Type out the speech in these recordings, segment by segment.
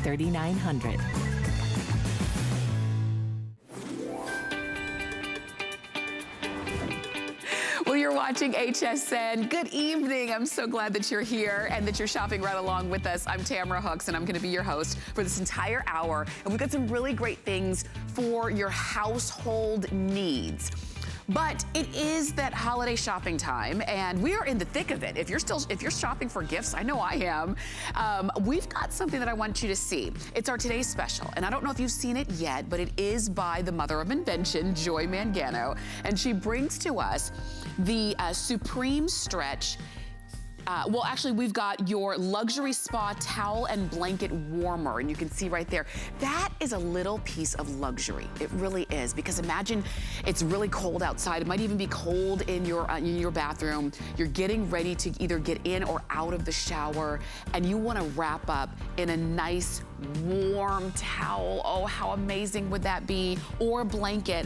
$3,900. Well, you're watching HSN. Good evening. I'm so glad that you're here and that you're shopping right along with us. I'm Tamara Hooks, and I'm going to be your host for this entire hour. And we've got some really great things for your household needs. But it is that holiday shopping time, and we are in the thick of it. If you're shopping for gifts, I know I am. We've got something that I want you to see. It's our today's special, and I don't know if you've seen it yet, but it is by the mother of invention, Joy Mangano, and she brings to us the Supreme Stretch. Well, actually, we've got your luxury spa towel and blanket warmer, and you can see right there, that is a little piece of luxury. It really is, because imagine it's really cold outside. It might even be cold in your bathroom. You're getting ready to either get in or out of the shower, and you want to wrap up in a nice warm towel. Oh, how amazing would that be? Or a blanket.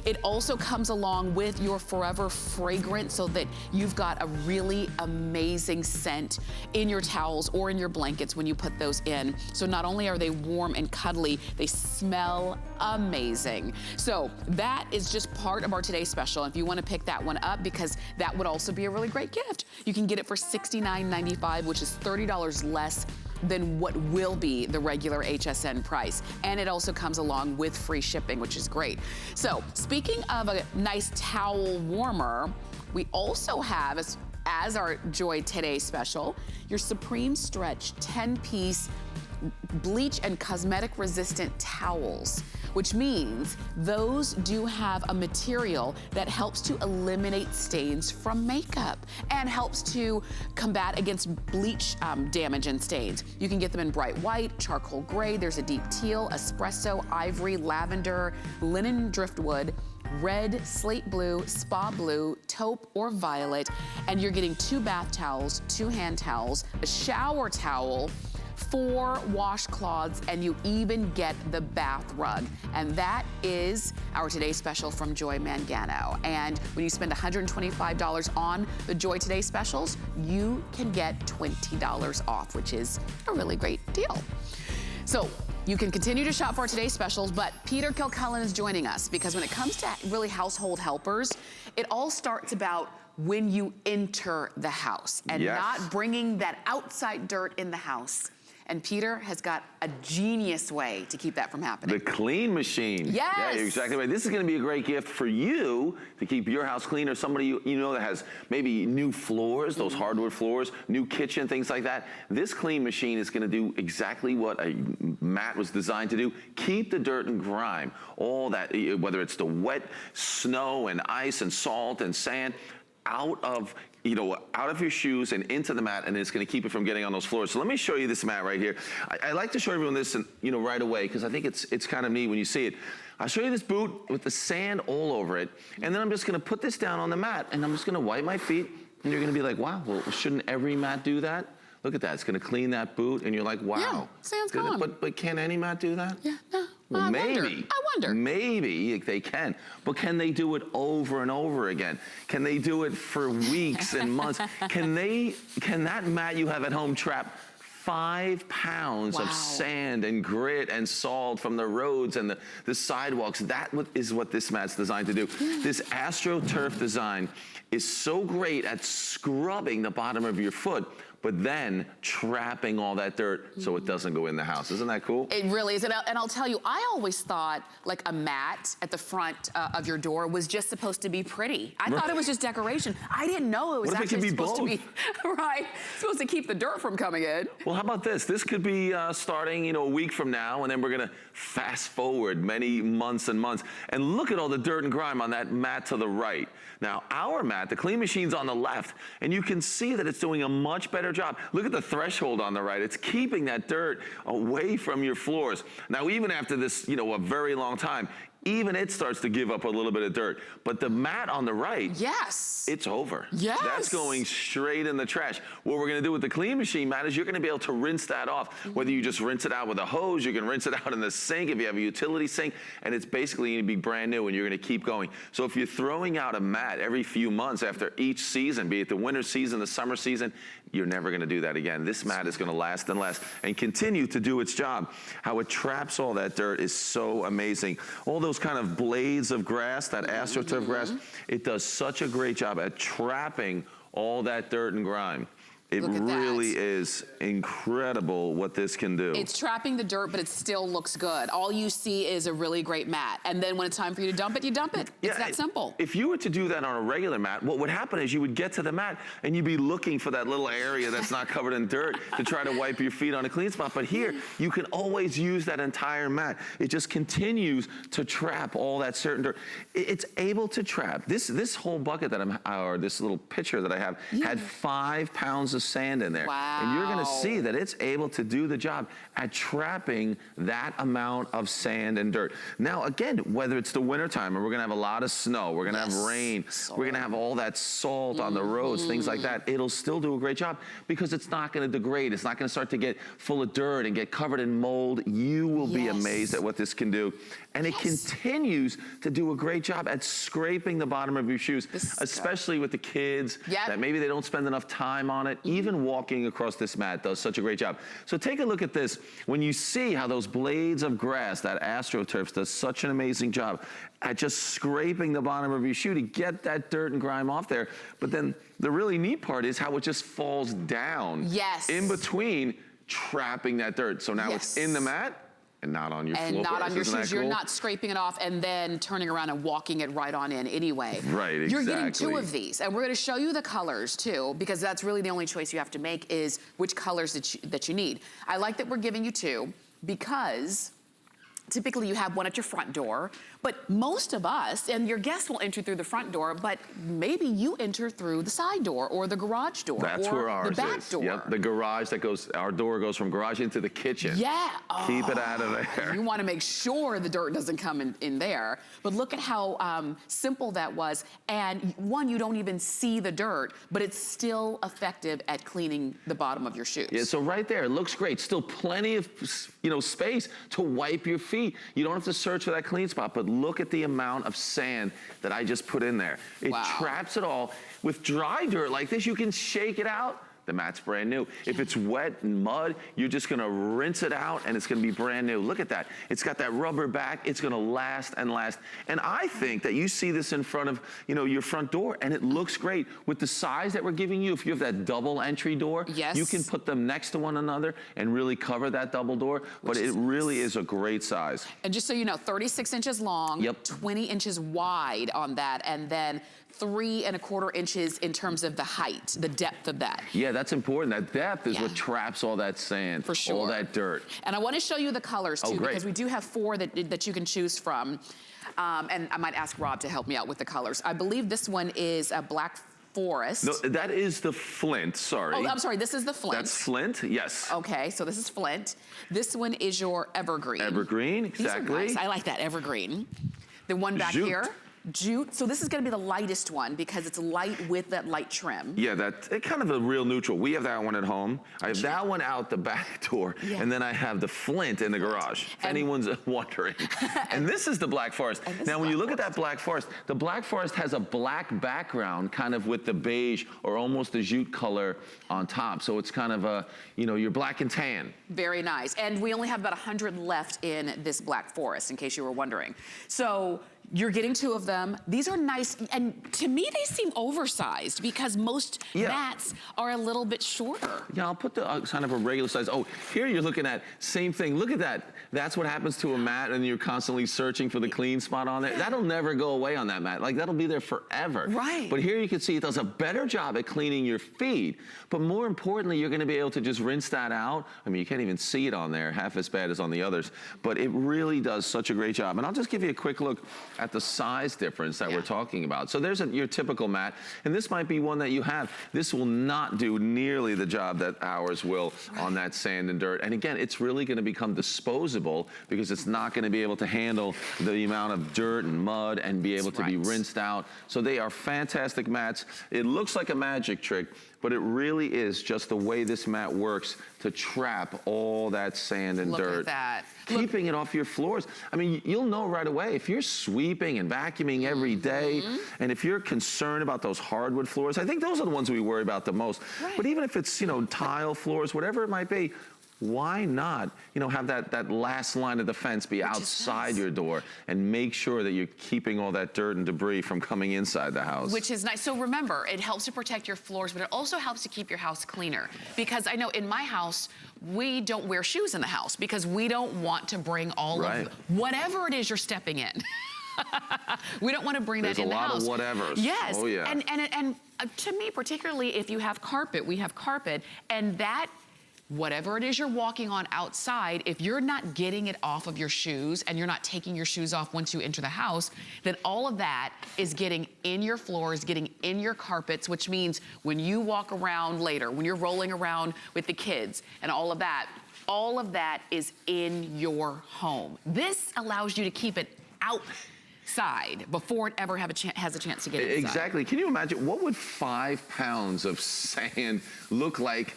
It also comes along with your Forever fragrance, so that you've got a really amazing scent in your towels or in your blankets when you put those in. So not only are they warm and cuddly, they smell amazing. So that is just part of our today's special. If you want to pick that one up, because that would also be a really great gift. You can get it for $69.95, which is $30 less than what will be the regular HSN price. And it also comes along with free shipping, which is great. So speaking of a nice towel warmer, we also have, as our Joy Today special, your Supreme Stretch 10-piece bleach and cosmetic resistant towels, which means those do have a material that helps to eliminate stains from makeup and helps to combat against bleach damage and stains. You can get them in bright white, charcoal gray, there's a deep teal, espresso, ivory, lavender, linen driftwood, red, slate blue, spa blue, taupe, or violet, and you're getting 2 bath towels, 2 hand towels, a shower towel, 4 washcloths, and you even get the bath rug. And that is our Today special from Joy Mangano. And when you spend $125 on the Joy Today specials, you can get $20 off, which is a really great deal. So you can continue to shop for our today's specials, but Peter Kilcullen is joining us, because when it comes to really household helpers, it all starts about when you enter the house and not bringing that outside dirt in the house. And Peter has got a genius way to keep that from happening. The clean machine. Yes. Yeah, you're exactly right. This is going to be a great gift for you to keep your house clean, or somebody you know that has maybe new floors, those hardwood floors, new kitchen, things like that. This clean machine is going to do exactly what a mat was designed to do. Keep the dirt and grime, all that, whether it's the wet snow and ice and salt and sand, out of your shoes and into the mat, and it's going to keep it from getting on those floors. So let me show you this mat right here. I like to show everyone this, right away, because I think it's kind of neat when you see it. I'll show you this boot with the sand all over it, and then I'm just going to put this down on the mat, and I'm just going to wipe my feet, and you're going to be like, wow, well, shouldn't every mat do that? Look at that. It's going to clean that boot, and you're like, wow. Yeah, sand's gone. But can any mat do that? Yeah, no. Well, I wonder. Maybe they can, but can they do it over and over again? Can they do it for weeks and months? Can that mat you have at home trap 5 pounds of sand and grit and salt from the roads and the sidewalks? That is what this mat's designed to do. This AstroTurf design is so great at scrubbing the bottom of your foot, but then trapping all that dirt so it doesn't go in the house. Isn't that cool? It really is. And I'll tell you, I always thought like a mat at the front of your door was just supposed to be pretty. I thought it was just decoration. I didn't know it was actually supposed to be, supposed to keep the dirt from coming in. Well, how about this? This could be starting, a week from now, and then we're gonna fast forward many months and months, and look at all the dirt and grime on that mat to the right. Now, our mat, the clean machine's on the left, and you can see that it's doing a much better job. Look at the threshold on the right. It's keeping that dirt away from your floors. Now, even after this, a very long time, even it starts to give up a little bit of dirt. But the mat on the right, it's over. Yes. That's going straight in the trash. What we're gonna do with the clean machine mat is you're gonna be able to rinse that off. Whether you just rinse it out with a hose, you can rinse it out in the sink if you have a utility sink, and it's basically gonna be brand new, and you're gonna keep going. So if you're throwing out a mat every few months after each season, be it the winter season, the summer season, you're never gonna do that again. This mat is gonna last and last and continue to do its job. How it traps all that dirt is so amazing. All those kind of blades of grass, that AstroTurf grass, it does such a great job at trapping all that dirt and grime. It really is incredible what this can do. It's trapping the dirt, but it still looks good. All you see is a really great mat. And then when it's time for you to dump it, you dump it. It's that simple. If you were to do that on a regular mat, what would happen is you would get to the mat and you'd be looking for that little area that's not covered in dirt to try to wipe your feet on a clean spot. But here, you can always use that entire mat. It just continues to trap all that certain dirt. It's able to trap. This whole bucket that or this little pitcher that I have had 5 pounds of sand in there. Wow. And you're gonna see that it's able to do the job at trapping that amount of sand and dirt. Now, again, whether it's the wintertime and we're gonna have a lot of snow, we're gonna have rain, we're gonna have all that salt on the roads, things like that, it'll still do a great job because it's not gonna degrade. It's not gonna start to get full of dirt and get covered in mold. You will be amazed at what this can do. And it continues to do a great job at scraping the bottom of your shoes, especially with the kids that maybe they don't spend enough time on it. Even walking across this mat does such a great job. So take a look at this. When you see how those blades of grass, that AstroTurf does such an amazing job at just scraping the bottom of your shoe to get that dirt and grime off there. But then the really neat part is how it just falls down in between trapping that dirt. So now it's in the mat, and not on your floor. And not on your shoes. Cool? You're not scraping it off and then turning around and walking it right on in anyway. Right, exactly. You're getting 2 of these, and we're gonna show you the colors too, because that's really the only choice you have to make is which colors that you need. I like that we're giving you 2 because typically you have one at your front door, but most of us, and your guests will enter through the front door, but maybe you enter through the side door or the garage door. That's where ours the back door. Yep, the garage that goes, our door goes from garage into the kitchen. Keep it out of there. You want to make sure the dirt doesn't come in there, but look at how simple that was. And one, you don't even see the dirt, but it's still effective at cleaning the bottom of your shoes. Yeah, so right there, it looks great. Still plenty of space to wipe your feet. You don't have to search for that clean spot, but look at the amount of sand that I just put in there. It traps it all. With dry dirt like this, you can shake it out. The mat's brand new. If it's wet and mud, you're just gonna rinse it out and it's gonna be brand new. Look at that. It's got that rubber back. It's gonna last and last. And I think that you see this in front of your front door and it looks great. With the size that we're giving you, if you have that double entry door, you can put them next to one another and really cover that double door. But it really is a great size. And just so you know, 36 inches long, 20 inches wide on that, and then 3 1/4 inches in terms of the height, the depth of that. Yeah, that's important. That depth is what traps all that sand, all that dirt. And I want to show you the colors too, because we do have 4 that you can choose from. And I might ask Rob to help me out with the colors. I believe this one is a black forest. No, that is the flint, sorry. Oh, I'm sorry, this is the flint. That's flint, yes. Okay, so this is flint. This one is your evergreen. Evergreen, exactly. These are nice. I like that, evergreen. The one back here. Jute. So this is going to be the lightest one because it's light with that light trim. Yeah, that's kind of a real neutral. We have that one at home. I have that one out the back door, and then I have the flint in the garage, if anyone's wondering. And this is the Black Forest. Now, when you look at that Black Forest, the Black Forest has a black background kind of with the beige or almost the jute color on top. So it's kind of a, you're black and tan. Very nice. And we only have about 100 left in this Black Forest, in case you were wondering. So you're getting 2 of them. These are nice, and to me they seem oversized because most mats are a little bit shorter. Yeah, I'll put the kind of a regular size. Oh, here you're looking at same thing. Look at that. That's what happens to a mat, and you're constantly searching for the clean spot on it. That'll never go away on that mat. Like, that'll be there forever. Right. But here you can see it does a better job at cleaning your feet. But more importantly, you're gonna be able to just rinse that out. I mean, you can't even see it on there, half as bad as on the others. But it really does such a great job. And I'll just give you a quick look at the size difference that we're talking about. So there's your typical mat, and this might be one that you have. This will not do nearly the job that ours will on that sand and dirt. And again, it's really gonna become disposable because it's not gonna be able to handle the amount of dirt and mud and be able to be rinsed out. So they are fantastic mats. It looks like a magic trick, but it really is just the way this mat works to trap all that sand and dirt. Look at that. Keeping it off your floors. I mean, you'll know right away if you're sweeping and vacuuming every day, and if you're concerned about those hardwood floors, I think those are the ones we worry about the most. Right. But even if it's, you know, tile floors, whatever it might be, why not, you know, have that last line of defense be outside your door and make sure that you're keeping all that dirt and debris from coming inside the house. Which is nice. So remember, it helps to protect your floors, but it also helps to keep your house cleaner. Because I know in my house, we don't wear shoes in the house because we don't want to bring all of whatever it is you're stepping in. We don't want to bring that in the house. There's a lot of whatevers. Yes. Oh, yeah. And to me, particularly if you have carpet, we have carpet, and that whatever it is you're walking on outside, if you're not getting it off of your shoes and you're not taking your shoes off once you enter the house, then all of that is getting in your floors, getting in your carpets, which means when you walk around later, when you're rolling around with the kids and all of that is in your home. This allows you to keep it outside before it ever has a chance to get inside. Exactly. Can you imagine, what would 5 pounds of sand look like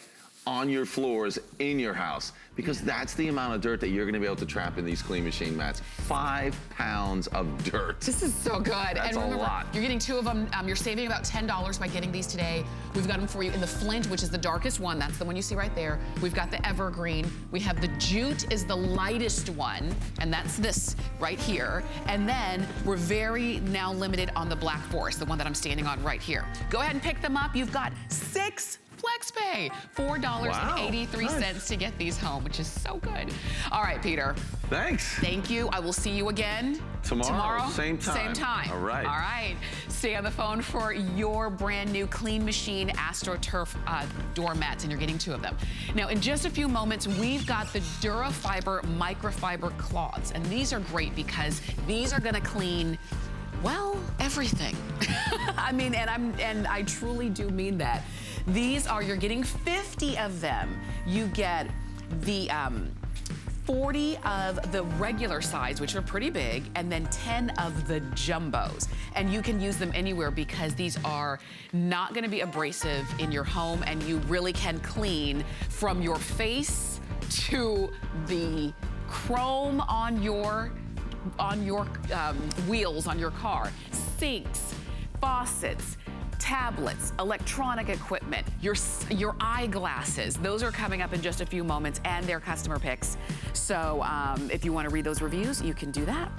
on your floors in your house? Because that's the amount of dirt that you're gonna be able to trap in these clean machine mats. 5 pounds of dirt. This is so good. That's and remember, a lot. You're getting 2 of them. You're saving about $10 by getting these today. We've got them for you in the Flint, which is the darkest one. That's the one you see right there. We've got the Evergreen. We have the Jute is the lightest one, and that's this right here. And then we're very now limited on the Black Forest, the one that I'm standing on right here. Go ahead and pick them up. You've got 6 FlexPay, $4.83 to get these home, which is so good. All right, Peter. Thanks. Thank you. I will see you again tomorrow. Same time. Same time. All right. All right. Stay on the phone for your brand new Clean Machine AstroTurf doormats, and you're getting 2 of them. Now, in just a few moments, we've got the Durafiber microfiber cloths, and these are great because these are going to clean, well, everything. I mean, and I truly do mean that. These are, you're getting 50 of them. You get the 40 of the regular size, which are pretty big, and then 10 of the jumbos. And you can use them anywhere because these are not gonna be abrasive in your home, and you really can clean from your face to the chrome on your wheels on your car, sinks, faucets, tablets, electronic equipment, your eyeglasses. Those are coming up in just a few moments, and they're customer picks. So if you want to read those reviews, you can do that.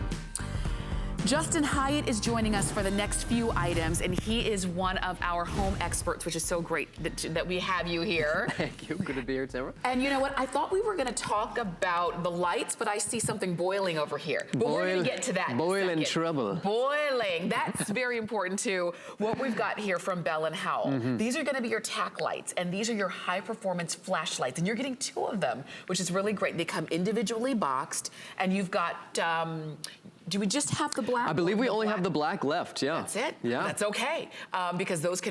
Justin Hyatt is joining us for the next few items, and he is one of our home experts, which is so great that we have you here. Thank you. Good to be here, Tamara. And you know what? I thought we were going to talk about the lights, but I see something boiling over here. But we're going to get to that in a Boiling second. trouble. Boiling. That's very important, too. What we've got here from Bell & Howell. These are going to be your tack lights, and these are your high-performance flashlights, and you're getting 2 of them, which is really great. They come individually boxed, and you've got... do we just have the black? I believe we only have the black left, yeah. That's it? Yeah. That's okay, because those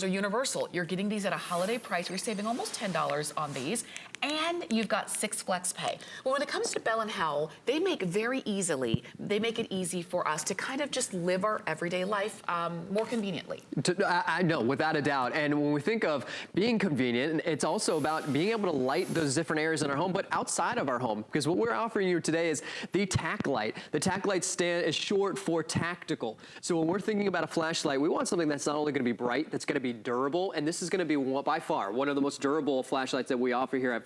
are universal. You're getting these at a holiday price. You're saving almost $10 on these, and you've got 6 FlexPay. Well, when it comes to Bell & Howell, they make it easy for us to kind of just live our everyday life more conveniently. I know, without a doubt. And when we think of being convenient, it's also about being able to light those different areas in our home, but outside of our home. Because what we're offering you today is the tack light. The tack light stand is short for tactical. So when we're thinking about a flashlight, we want something that's not only going to be bright, that's going to be durable, and this is going to be by far one of the most durable flashlights that we offer here at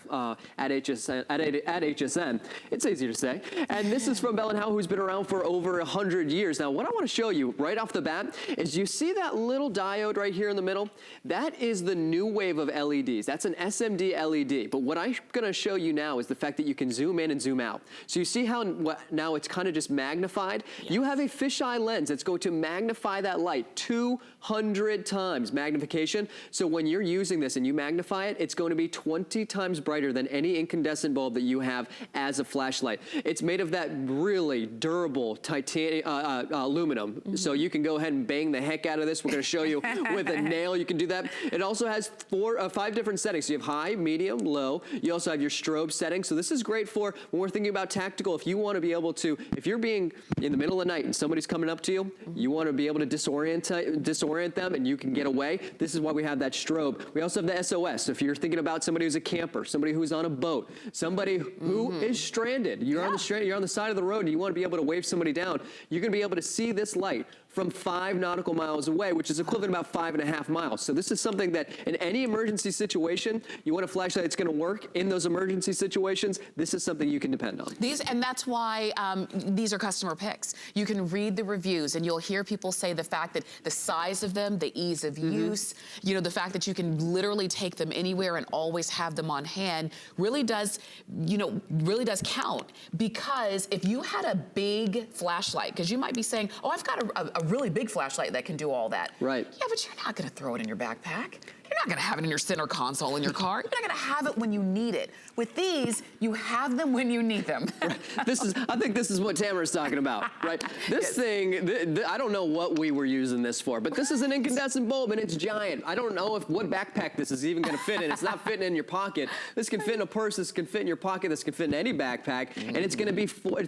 HSN. It's easy to say. And this is from Bell & Howell, who's been around for over 100 years. Now, what I want to show you right off the bat is you see that little diode right here in the middle? That is the new wave of LEDs. That's an SMD LED. But what I'm going to show you now is the fact that you can zoom in and zoom out. So you see how now it's kind of just magnified? Yes. You have a fisheye lens that's going to magnify that light 200 times magnification. So when you're using this and you magnify it, it's going to be 20 times brighter brighter than any incandescent bulb that you have as a flashlight. It's made of that really durable titanium aluminum. So you can go ahead and bang the heck out of this. We're going to show you with a nail you can do that. It also has 5 different settings. So you have high, medium, low. You also have your strobe setting. So this is great for when we're thinking about tactical. If you want to be able to, if you're being in the middle of the night and somebody's coming up to you, you want to be able to disorient them and you can get away. This is why we have that strobe. We also have the SOS. So if you're thinking about somebody who's a camper, somebody who's on a boat, somebody who is stranded, you're on the side of the road and you want to be able to wave somebody down, you're going to be able to see this light from 5 nautical miles away, which is equivalent to about 5.5 miles. So this is something that in any emergency situation, you want a flashlight that's going to work in those emergency situations. This is something you can depend on. And that's why these are customer picks. You can read the reviews and you'll hear people say the fact that the size of them, the ease of use, you know, the fact that you can literally take them anywhere and always have them on hand really does, you know, really does count. Because if you had a big flashlight, because you might be saying, oh, I've got a really big flashlight that can do all that. Right. Yeah, but you're not gonna throw it in your backpack. You're not gonna have it in your center console in your car. You're not gonna have it when you need it. With these, you have them when you need them. Right. I think this is what Tamara's talking about, right? This thing, I don't know what we were using this for, but this is an incandescent bulb and it's giant. I don't know what backpack this is even gonna fit in. It's not fitting in your pocket. This can fit in a purse, this can fit in your pocket, this can fit in any backpack, and it's gonna be 40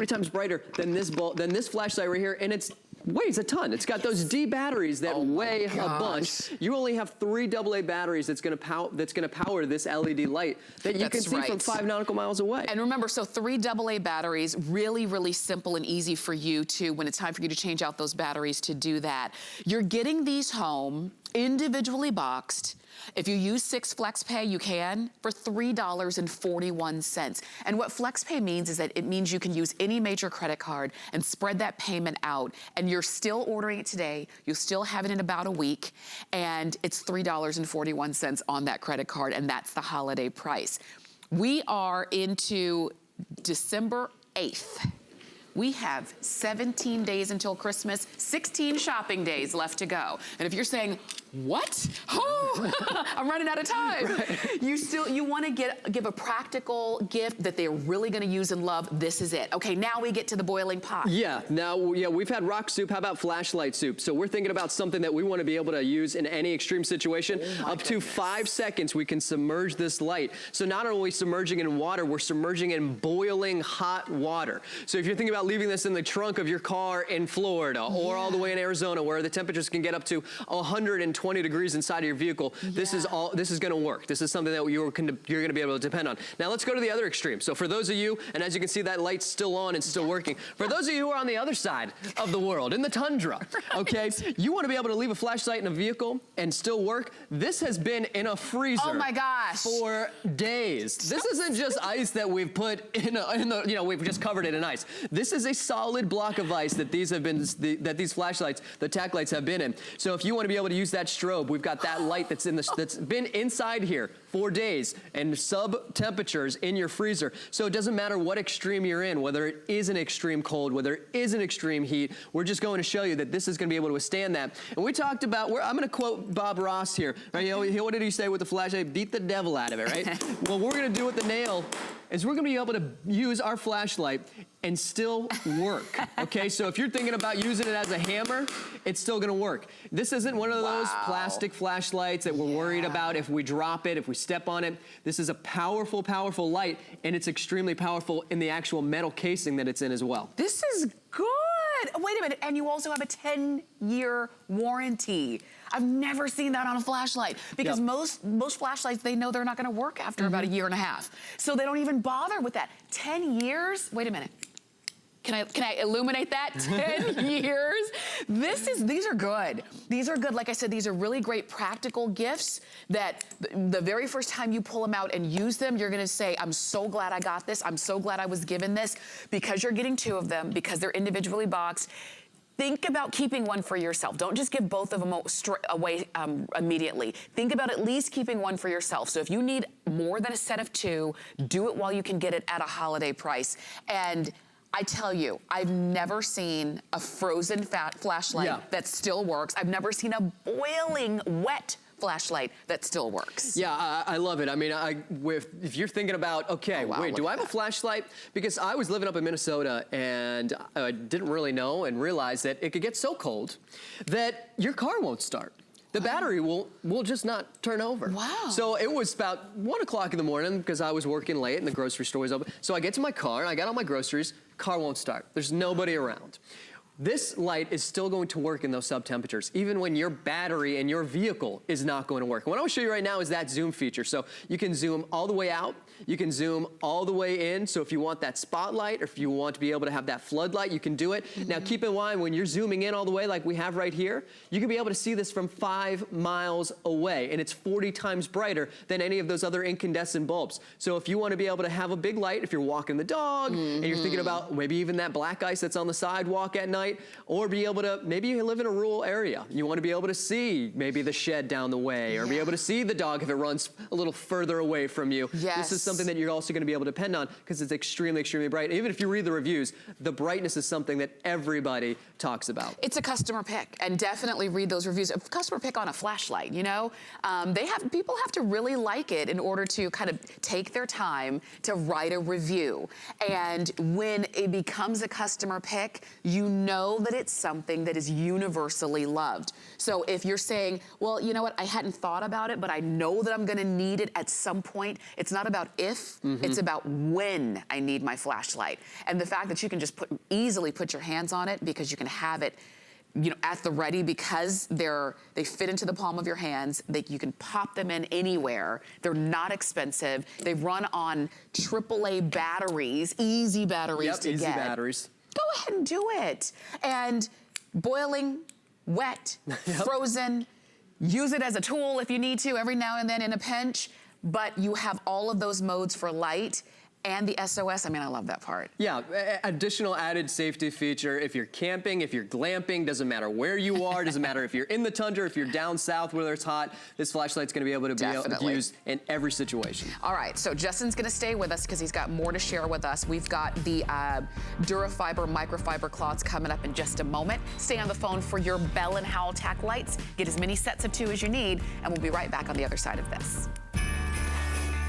times brighter than this flashlight right here, and it's weighs a ton. It's got those D batteries that weigh a bunch. You only have 3 AA batteries that's going to power this LED light that you can see from 5 nautical miles away. And remember, so 3 AA batteries, really, really simple and easy for you to, when it's time for you to change out those batteries, to do that. You're getting these home individually boxed. If you use 6 FlexPay, you can, for $3.41. And what FlexPay means is that it means you can use any major credit card and spread that payment out. And you're still ordering it today. You'll still have it in about a week. And it's $3.41 on that credit card. And that's the holiday price. We are into December 8th. We have 17 days until Christmas, 16 shopping days left to go. And if you're saying, what? Oh, I'm running out of time. Right. You want to give a practical gift that they're really going to use and love. This is it. Okay, now we get to the boiling pot. Yeah, we've had rock soup. How about flashlight soup? So we're thinking about something that we want to be able to use in any extreme situation. Up to 5 seconds, we can submerge this light. So not only are we submerging in water, we're submerging in boiling hot water. So if you're thinking about leaving this in the trunk of your car in Florida or all the way in Arizona where the temperatures can get up to 120 degrees inside of your vehicle, this is going to work. This is something that you're going to be able to depend on. Now let's go to the other extreme. So for those of you, and as you can see, that light's still on and still working. For those of you who are on the other side of the world, in the tundra, okay, you want to be able to leave a flashlight in a vehicle and still work. This has been in a freezer. Oh my gosh. For days. This isn't just ice that we've put we've just covered it in ice. This is a solid block of ice that these flashlights, the tack lights, have been in. So if you want to be able to use that strobe, we've got that light that's been inside here for days and sub temperatures in your freezer. So it doesn't matter what extreme you're in, whether it is an extreme cold, whether it is an extreme heat, we're just going to show you that this is going to be able to withstand that. And we talked about, I'm going to quote Bob Ross here, right? What did he say with the flashlight? Beat the devil out of it, right? What we're going to do with the nail is we're going to be able to use our flashlight and still work, okay? So if you're thinking about using it as a hammer, it's still gonna work. This isn't one of those plastic flashlights that we're worried about if we drop it, if we step on it. This is a powerful, powerful light, and it's extremely powerful in the actual metal casing that it's in as well. This is good. Wait a minute, and you also have a 10-year warranty. I've never seen that on a flashlight because most flashlights, they know they're not gonna work after about a year and a half. So they don't even bother with that. 10 years? Wait a minute. Can I illuminate that? 10 years? These are good. These are good. Like I said, these are really great practical gifts that the very first time you pull them out and use them, you're gonna say, I'm so glad I got this. I'm so glad I was given this. Because you're getting 2 of them, because they're individually boxed. Think about keeping one for yourself. Don't just give both of them away immediately. Think about at least keeping one for yourself. So if you need more than a set of 2, do it while you can get it at a holiday price. And I tell you, I've never seen a frozen flashlight that still works. I've never seen a boiling wet flashlight that still works. Yeah, I love it. I mean, if you're thinking about, okay, wait, do I have a flashlight? Because I was living up in Minnesota and I didn't really know and realized that it could get so cold that your car won't start. The battery will just not turn over. Wow. So it was about 1 o'clock in the morning because I was working late and the grocery store was open. So I get to my car, I got all my groceries, car won't start. There's nobody around. This light is still going to work in those sub-temperatures, even when your battery in your vehicle is not going to work. What I want to show you right now is that zoom feature. So you can zoom all the way out, you can zoom all the way in. So if you want that spotlight or if you want to be able to have that floodlight, you can do it. Now keep in mind, when you're zooming in all the way like we have right here, you can be able to see this from 5 miles away, and it's 40 times brighter than any of those other incandescent bulbs. So if you want to be able to have a big light, if you're walking the dog and you're thinking about maybe even that black ice that's on the sidewalk at night, or be able to, maybe you live in a rural area. You want to be able to see maybe the shed down the way, or be able to see the dog if it runs a little further away from you. Yes. This is something that you're also going to be able to depend on because it's extremely, extremely bright. Even if you read the reviews, the brightness is something that everybody talks about. It's a customer pick, and definitely read those reviews. A customer pick on a flashlight, you know? People have to really like it in order to kind of take their time to write a review. And when it becomes a customer pick, you know that it's something that is universally loved. So if you're saying, well, you know what, I hadn't thought about it, but I know that I'm gonna need it at some point, it's not about if, it's about when I need my flashlight. And the fact that you can just easily put your hands on it because you can have it, you know, at the ready because they fit into the palm of your hands. You can pop them in anywhere. They're not expensive. They run on AAA batteries, easy batteries to easy get. batteries. Go ahead and do it. And boiling, wet, frozen, use it as a tool if you need to every now and then in a pinch, but you have all of those modes for light. And the SOS, I mean, I love that part. Yeah, additional added safety feature. If you're camping, if you're glamping, doesn't matter where you are, doesn't matter if you're in the tundra, if you're down south where it's hot, this flashlight's gonna be able to be used in every situation. All right, so Justin's gonna stay with us because he's got more to share with us. We've got the Durafiber microfiber cloths coming up in just a moment. Stay on the phone for your Bell & Howell tack lights. Get as many sets of 2 as you need, and we'll be right back on the other side of this.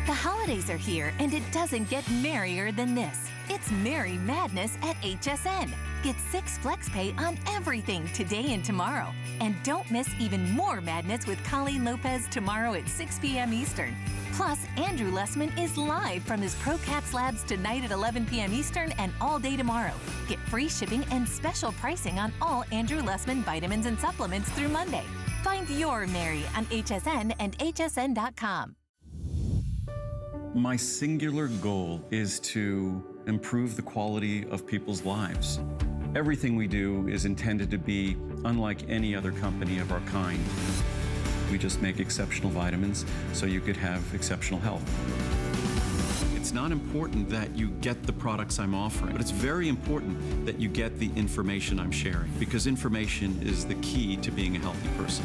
The holidays are here, and it doesn't get merrier than this. It's Merry Madness at HSN. Get 6 FlexPay on everything today and tomorrow. And don't miss even more madness with Colleen Lopez tomorrow at 6 p.m. Eastern. Plus, Andrew Lessman is live from his ProCats Labs tonight at 11 p.m. Eastern and all day tomorrow. Get free shipping and special pricing on all Andrew Lessman vitamins and supplements through Monday. Find your Merry on HSN and hsn.com. My singular goal is to improve the quality of people's lives. Everything we do is intended to be unlike any other company of our kind. We just make exceptional vitamins so you could have exceptional health. It's not important that you get the products I'm offering, but it's very important that you get the information I'm sharing, because information is the key to being a healthy person.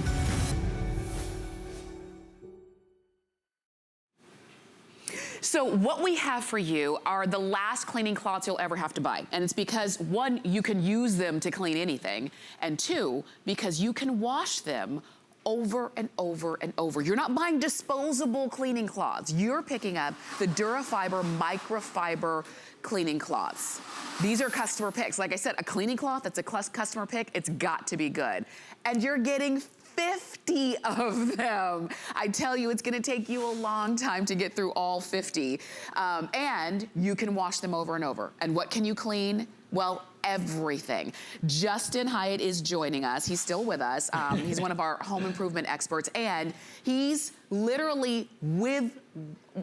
So what we have for you are the last cleaning cloths you'll ever have to buy. And it's because, 1, you can use them to clean anything, and 2, because you can wash them over and over and over. You're not buying disposable cleaning cloths. You're picking up the Durafiber microfiber cleaning cloths. These are customer picks. Like I said, a cleaning cloth that's a customer pick, it's got to be good. And you're getting 50 of them. I tell you, it's gonna take you a long time to get through all 50. And you can wash them over and over. And what can you clean? Well, everything. Justin Hyatt is joining us. He's still with us. He's one of our home improvement experts, and he's literally with,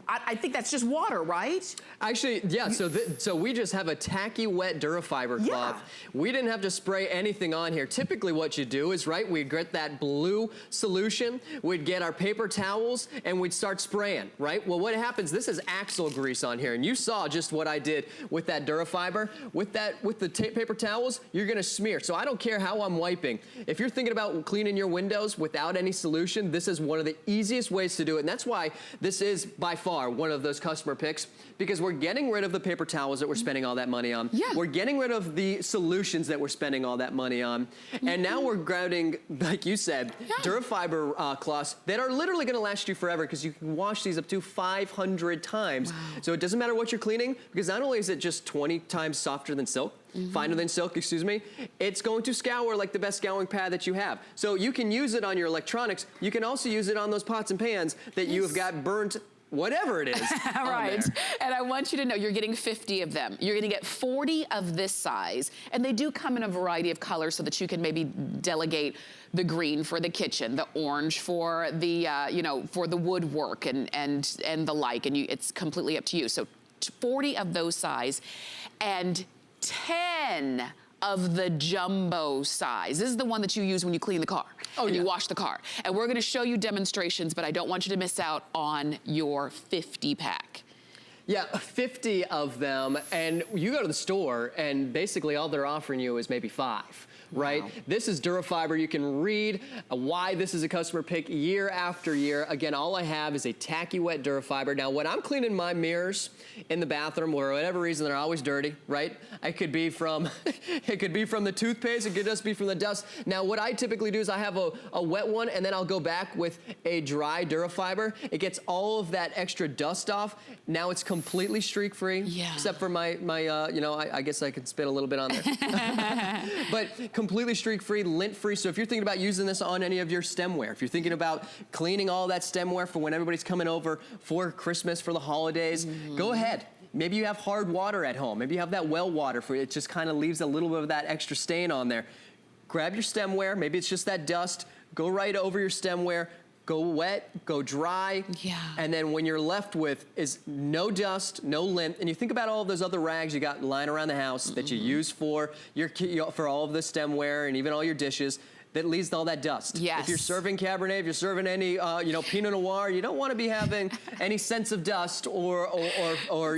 I think that's just water, right? Actually, yeah, so we just have a tacky wet Durafiber cloth. We didn't have to spray anything on here. Typically what you do is, right, we'd get that blue solution, we'd get our paper towels, and we'd start spraying, right? Well, what happens, this is axle grease on here, and you saw just what I did with that Durafiber. With the paper towels, you're gonna smear. So I don't care how I'm wiping. If you're thinking about cleaning your windows without any solution, this is one of the easiest ways to do it, and that's why this is by far one of those customer picks because we're getting rid of the paper towels that we're spending all that money on. Yeah. We're getting rid of the solutions that we're spending all that money on. And now we're grabbing, like you said, Durafiber cloths that are literally gonna last you forever because you can wash these up to 500 times. Wow. So it doesn't matter what you're cleaning because not only is it just 20 times softer than silk, finer than silk, excuse me, it's going to scour like the best scouring pad that you have. So you can use it on your electronics. You can also use it on those pots and pans that you have got burnt, whatever it is. Right. And I want you to know you're getting 50 of them. You're going to get 40 of this size. And they do come in a variety of colors so that you can maybe delegate the green for the kitchen, the orange for the, you know, for the woodwork and the like. And it's completely up to you. So 40 of those size and 10 of the jumbo size. This is the one that you use when you clean the car and you wash the car. And we're gonna show you demonstrations, but I don't want you to miss out on your 50 pack. Yeah, 50 of them, and you go to the store and basically all they're offering you is maybe 5. Right? Wow. This is Durafiber. You can read why this is a customer pick year after year. Again, all I have is a tacky wet Durafiber. Now, when I'm cleaning my mirrors in the bathroom, or whatever reason they're always dirty, right? It could be from it could be from the toothpaste. It could just be from the dust. Now, what I typically do is I have a wet one, and then I'll go back with a dry Durafiber. It gets all of that extra dust off. Now it's completely streak-free, except for my you know, I guess I could spit a little bit on there. But completely streak-free, lint-free. So if you're thinking about using this on any of your stemware, if you're thinking about cleaning all that stemware for when everybody's coming over for Christmas, for the holidays, go ahead. Maybe you have hard water at home. Maybe you have that well water for it. It just kind of leaves a little bit of that extra stain on there. Grab your stemware. Maybe it's just that dust. Go right over your stemware. Go wet, go dry, and then when you're left with is no dust, no lint, and you think about all of those other rags you got lying around the house that you use for for all of the stemware and even all your dishes, that leaves all that dust. Yes. If you're serving Cabernet, if you're serving any, you know, Pinot Noir, you don't want to be having any sense of dust or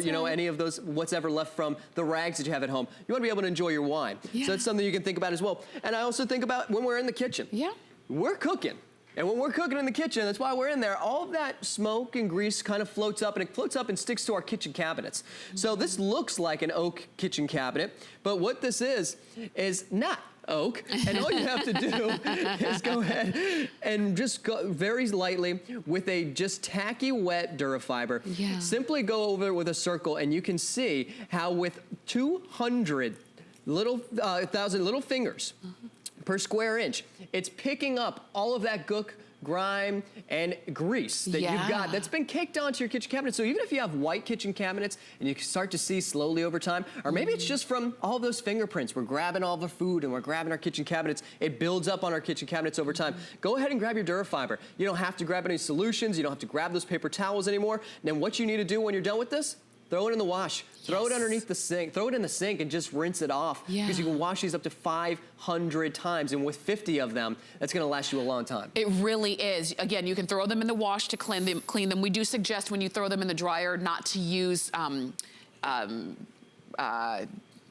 you know, any of those, what's ever left from the rags that you have at home. You want to be able to enjoy your wine. So that's something you can think about as well. And I also think about when we're in the kitchen. We're cooking. And when we're cooking in the kitchen, that's why we're in there, all of that smoke and grease kind of floats up, and it floats up and sticks to our kitchen cabinets. So this looks like an oak kitchen cabinet, but what this is not oak. And all you have to do is go ahead and just go very lightly with a just tacky wet Durafiber. Simply go over it with a circle, and you can see how with 200 little, 1,000 little fingers, per square inch, it's picking up all of that gook, grime, and grease that you've got that's been caked onto your kitchen cabinet. So even if you have white kitchen cabinets and you start to see slowly over time, or maybe it's just from all those fingerprints, we're grabbing all the food and we're grabbing our kitchen cabinets, it builds up on our kitchen cabinets over time. Go ahead and grab your Durafiber. You don't have to grab any solutions, you don't have to grab those paper towels anymore. And then what you need to do when you're done with this, throw it in the wash. Throw it underneath the sink. Throw it in the sink and just rinse it off. Because you can wash these up to 500 times. And with 50 of them, that's going to last you a long time. It really is. Again, you can throw them in the wash to clean them. We do suggest when you throw them in the dryer not to use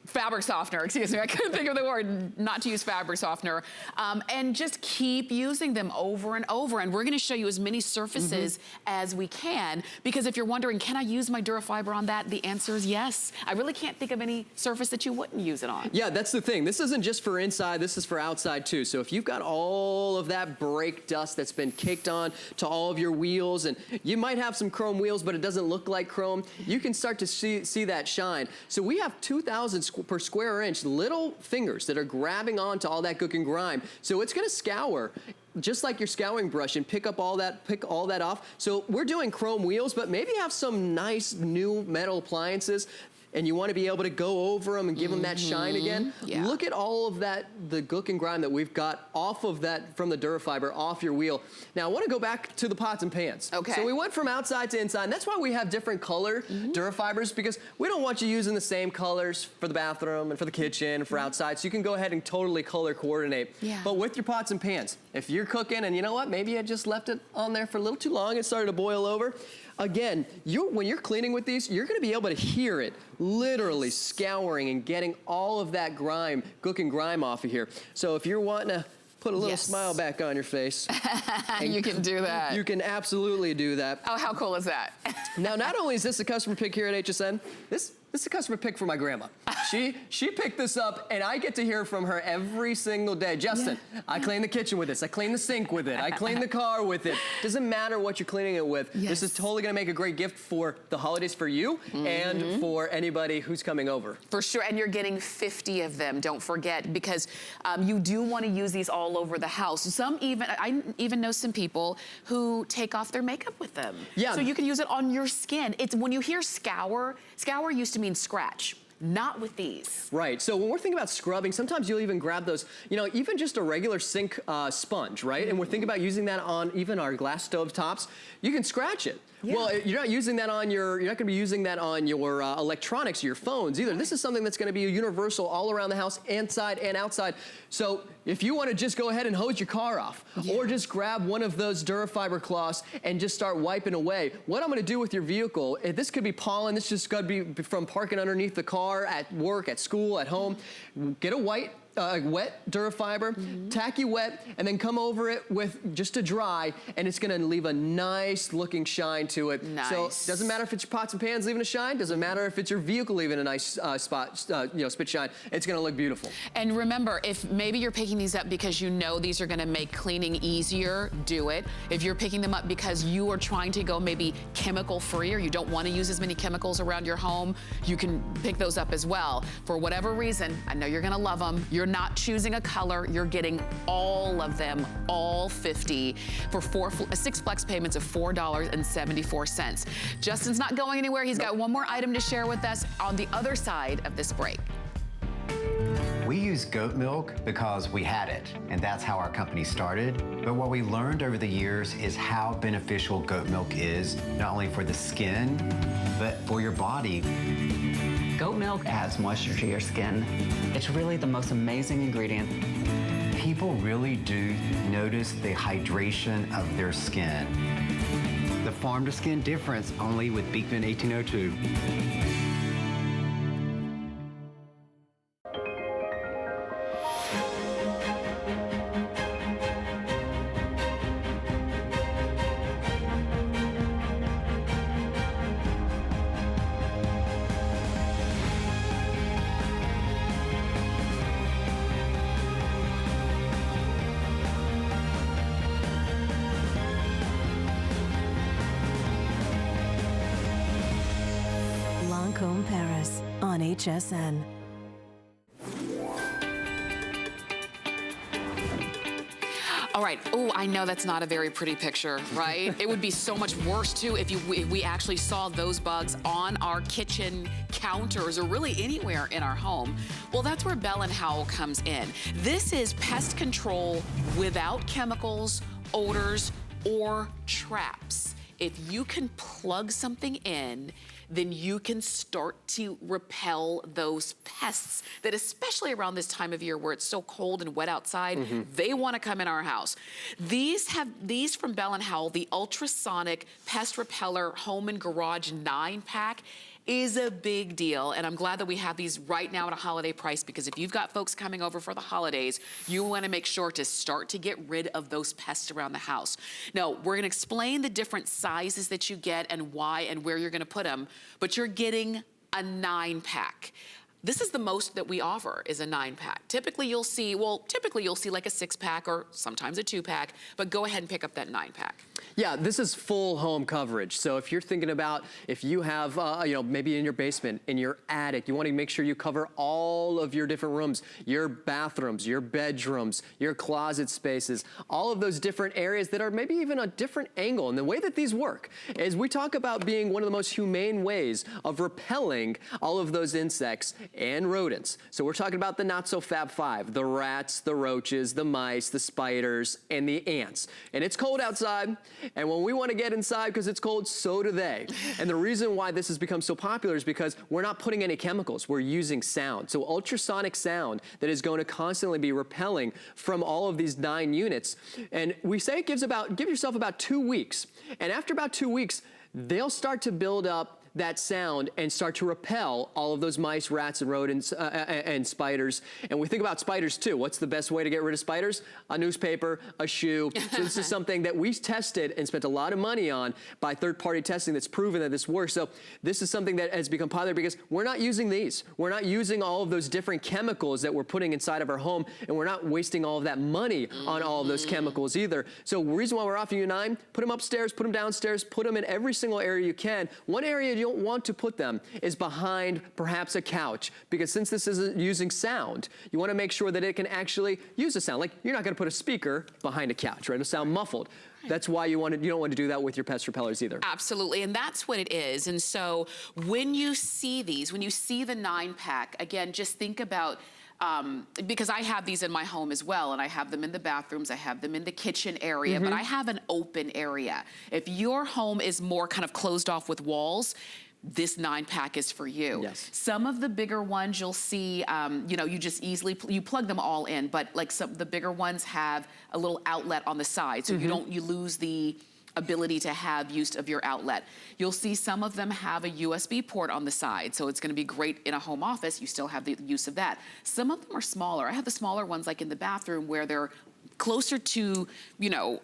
fabric softener, excuse me, I couldn't think of the word, not to use fabric softener, and just keep using them over and over. And we're gonna show you as many surfaces as we can, because if you're wondering, can I use my Durafiber on that? The answer is yes. I really can't think of any surface that you wouldn't use it on. Yeah, that's the thing. This isn't just for inside, this is for outside too. So if you've got all of that brake dust that's been caked on to all of your wheels, and you might have some chrome wheels, but it doesn't look like chrome, you can start to see that shine. So we have 2,000 per square inch little fingers that are grabbing onto all that gook and grime. So it's gonna scour just like your scouring brush and pick all that off. So we're doing chrome wheels, but maybe have some nice new metal appliances and you want to be able to go over them and give them that shine again. Look at all of that, the gook and grime that we've got off of that, from the Durafiber, off your wheel. Now I want to go back to the pots and pans. So we went from outside to inside, and that's why we have different color Durafibers, because we don't want you using the same colors for the bathroom and for the kitchen and for outside, so you can go ahead and totally color coordinate. But with your pots and pans, if you're cooking and you know what, maybe I just left it on there for a little too long, it started to boil over. Again, when you're cleaning with these, you're gonna be able to hear it literally scouring and getting all of that grime, gook and grime off of here. So if you're wanting to put a little smile back on your face. You can do that. You can absolutely do that. Oh, how cool is that? Now, not only is this a customer pick here at HSN, this is a customer pick for my grandma. She picked this up, and I get to hear from her every single day. Justin, I clean the kitchen with this. I clean the sink with it. I clean the car with it. Doesn't matter what you're cleaning it with. This is totally gonna make a great gift for the holidays for you and for anybody who's coming over. For sure, and you're getting 50 of them, don't forget, because you do wanna use these all over the house. I even know some people who take off their makeup with them. So you can use it on your skin. It's when you hear scour used to mean scratch. Not with these. Right, so when we're thinking about scrubbing, sometimes you'll even grab those, you know, even just a regular sink sponge, right? And we're thinking about using that on even our glass stove tops. You can scratch it. Well, you're not using that on you're not gonna be using that on your electronics, your phones either. This is something that's gonna be universal all around the house, inside and outside. So if you wanna just go ahead and hose your car off, or just grab one of those Durafiber cloths and just start wiping away. What I'm gonna do with your vehicle, this could be pollen, this just could be from parking underneath the car, at work, at school, at home. Get a wet Durafiber, tacky wet, and then come over it with just a dry, and it's gonna leave a nice looking shine to it. So it doesn't matter if it's your pots and pans leaving a shine, doesn't matter if it's your vehicle leaving a nice spit shine, it's gonna look beautiful. And remember, if maybe you're picking these up because you know these are gonna make cleaning easier, do it. If you're picking them up because you are trying to go maybe chemical free or you don't wanna use as many chemicals around your home, you can pick those up as well. For whatever reason, I know you're gonna love them. You're not choosing a color, you're getting all of them, all 50, for 6 flex payments of $4.74. Justin's not going anywhere. He's got one more item to share with us on the other side of this break. We use goat milk because we had it, and that's how our company started. But what we learned over the years is how beneficial goat milk is, not only for the skin, but for your body. Goat milk adds moisture to your skin. It's really the most amazing ingredient. People really do notice the hydration of their skin. The farm to skin difference only with Beekman 1802. Paris on HSN. All right, oh, I know that's not a very pretty picture, right? It would be so much worse too if we actually saw those bugs on our kitchen counters or really anywhere in our home. Well, that's where Bell & Howell comes in. This is pest control without chemicals, odors, or traps. If you can plug something in, then you can start to repel those pests that, especially around this time of year where it's so cold and wet outside, they want to come in our house. These from Bell & Howell, the ultrasonic pest repeller home and garage 9-pack is a big deal, and I'm glad that we have these right now at a holiday price, because if you've got folks coming over for the holidays, you want to make sure to start to get rid of those pests around the house. Now, we're going to explain the different sizes that you get and why and where you're going to put them, but you're getting a 9-pack. This is the most that we offer, is a 9-pack. Typically you'll see like a 6-pack or sometimes a 2-pack, but go ahead and pick up that 9-pack. Yeah, this is full home coverage. So if you're thinking about, if you have, maybe in your basement, in your attic, you want to make sure you cover all of your different rooms, your bathrooms, your bedrooms, your closet spaces, all of those different areas that are maybe even a different angle. And the way that these work is we talk about being one of the most humane ways of repelling all of those insects and rodents. So we're talking about the not so Fab 5, the rats, the roaches, the mice, the spiders, and the ants. And it's cold outside, and when we want to get inside because it's cold, so do they. And the reason why this has become so popular is because we're not putting any chemicals, we're using sound. So ultrasonic sound that is going to constantly be repelling from all of these 9 units. And we say give yourself about 2 weeks. And after about 2 weeks, they'll start to build up that sound and start to repel all of those mice, rats, and rodents and spiders. And we think about spiders too. What's the best way to get rid of spiders? A newspaper, a shoe. So this is something that we tested and spent a lot of money on by third-party testing that's proven that this works. So this is something that has become popular because we're not using these. We're not using all of those different chemicals that we're putting inside of our home, and we're not wasting all of that money on all of those chemicals either. So the reason why we're offering you 9, put them upstairs, put them downstairs, put them in every single area you can. One area you don't want to put them is behind perhaps a couch, because since this isn't using sound, you want to make sure that it can actually use a sound. Like, you're not going to put a speaker behind a couch, right? It'll sound muffled. That's why you don't want to do that with your pest repellers either. Absolutely, and that's what it is. And so when you see these, when you see the 9-pack, again, just think about, because I have these in my home as well, and I have them in the bathrooms, I have them in the kitchen area, but I have an open area. If your home is more kind of closed off with walls, this 9-pack is for you. Yes. Some of the bigger ones you'll see, you know, you just easily, you plug them all in, but like some of the bigger ones have a little outlet on the side, so you lose the ability to have use of your outlet. You'll see some of them have a USB port on the side, so it's gonna be great in a home office, you still have the use of that. Some of them are smaller. I have the smaller ones like in the bathroom where they're closer to, you know,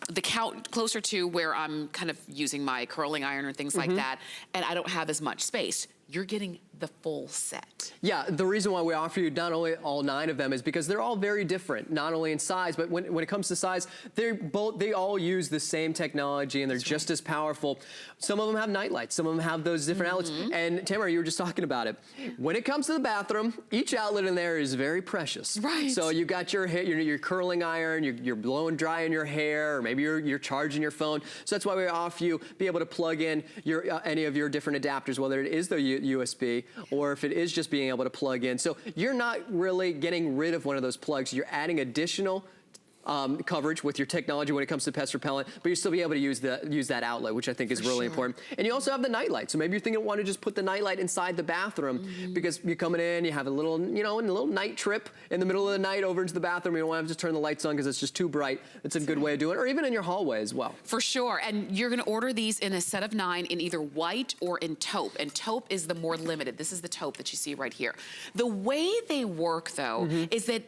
the couch, closer to where I'm kind of using my curling iron or things like that, and I don't have as much space. You're getting the full set. Yeah, the reason why we offer you not only all 9 of them is because they're all very different, not only in size, but when it comes to size, they all use the same technology and they're just as powerful. Some of them have night lights, some of them have those different outlets. And Tamara, you were just talking about it. When it comes to the bathroom, each outlet in there is very precious. Right. So you got your hair, your curling iron, you're blowing dry in your hair, or maybe you're charging your phone. So that's why we offer you be able to plug in your any of your different adapters, whether it is the USB or if it is just being able to plug in. So you're not really getting rid of one of those plugs. You're adding additional coverage with your technology when it comes to pest repellent, but you still be able to use that outlet, which I think is really important. And you also have the nightlight. So maybe you're thinking, want to just put the nightlight inside the bathroom because you're coming in, you have a little, you know, a little night trip in the middle of the night over into the bathroom. You don't want to just turn the lights on because it's just too bright. It's a good way of doing it, or even in your hallway as well. For sure, and you're gonna order these in a set of 9 in either white or in taupe, and taupe is the more limited. This is the taupe that you see right here. The way they work though is that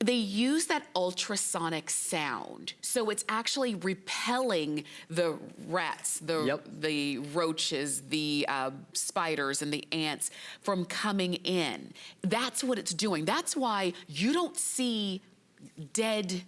they use that ultrasonic sound. So it's actually repelling the rats, the roaches, the spiders, and the ants from coming in. That's what it's doing. That's why you don't see dead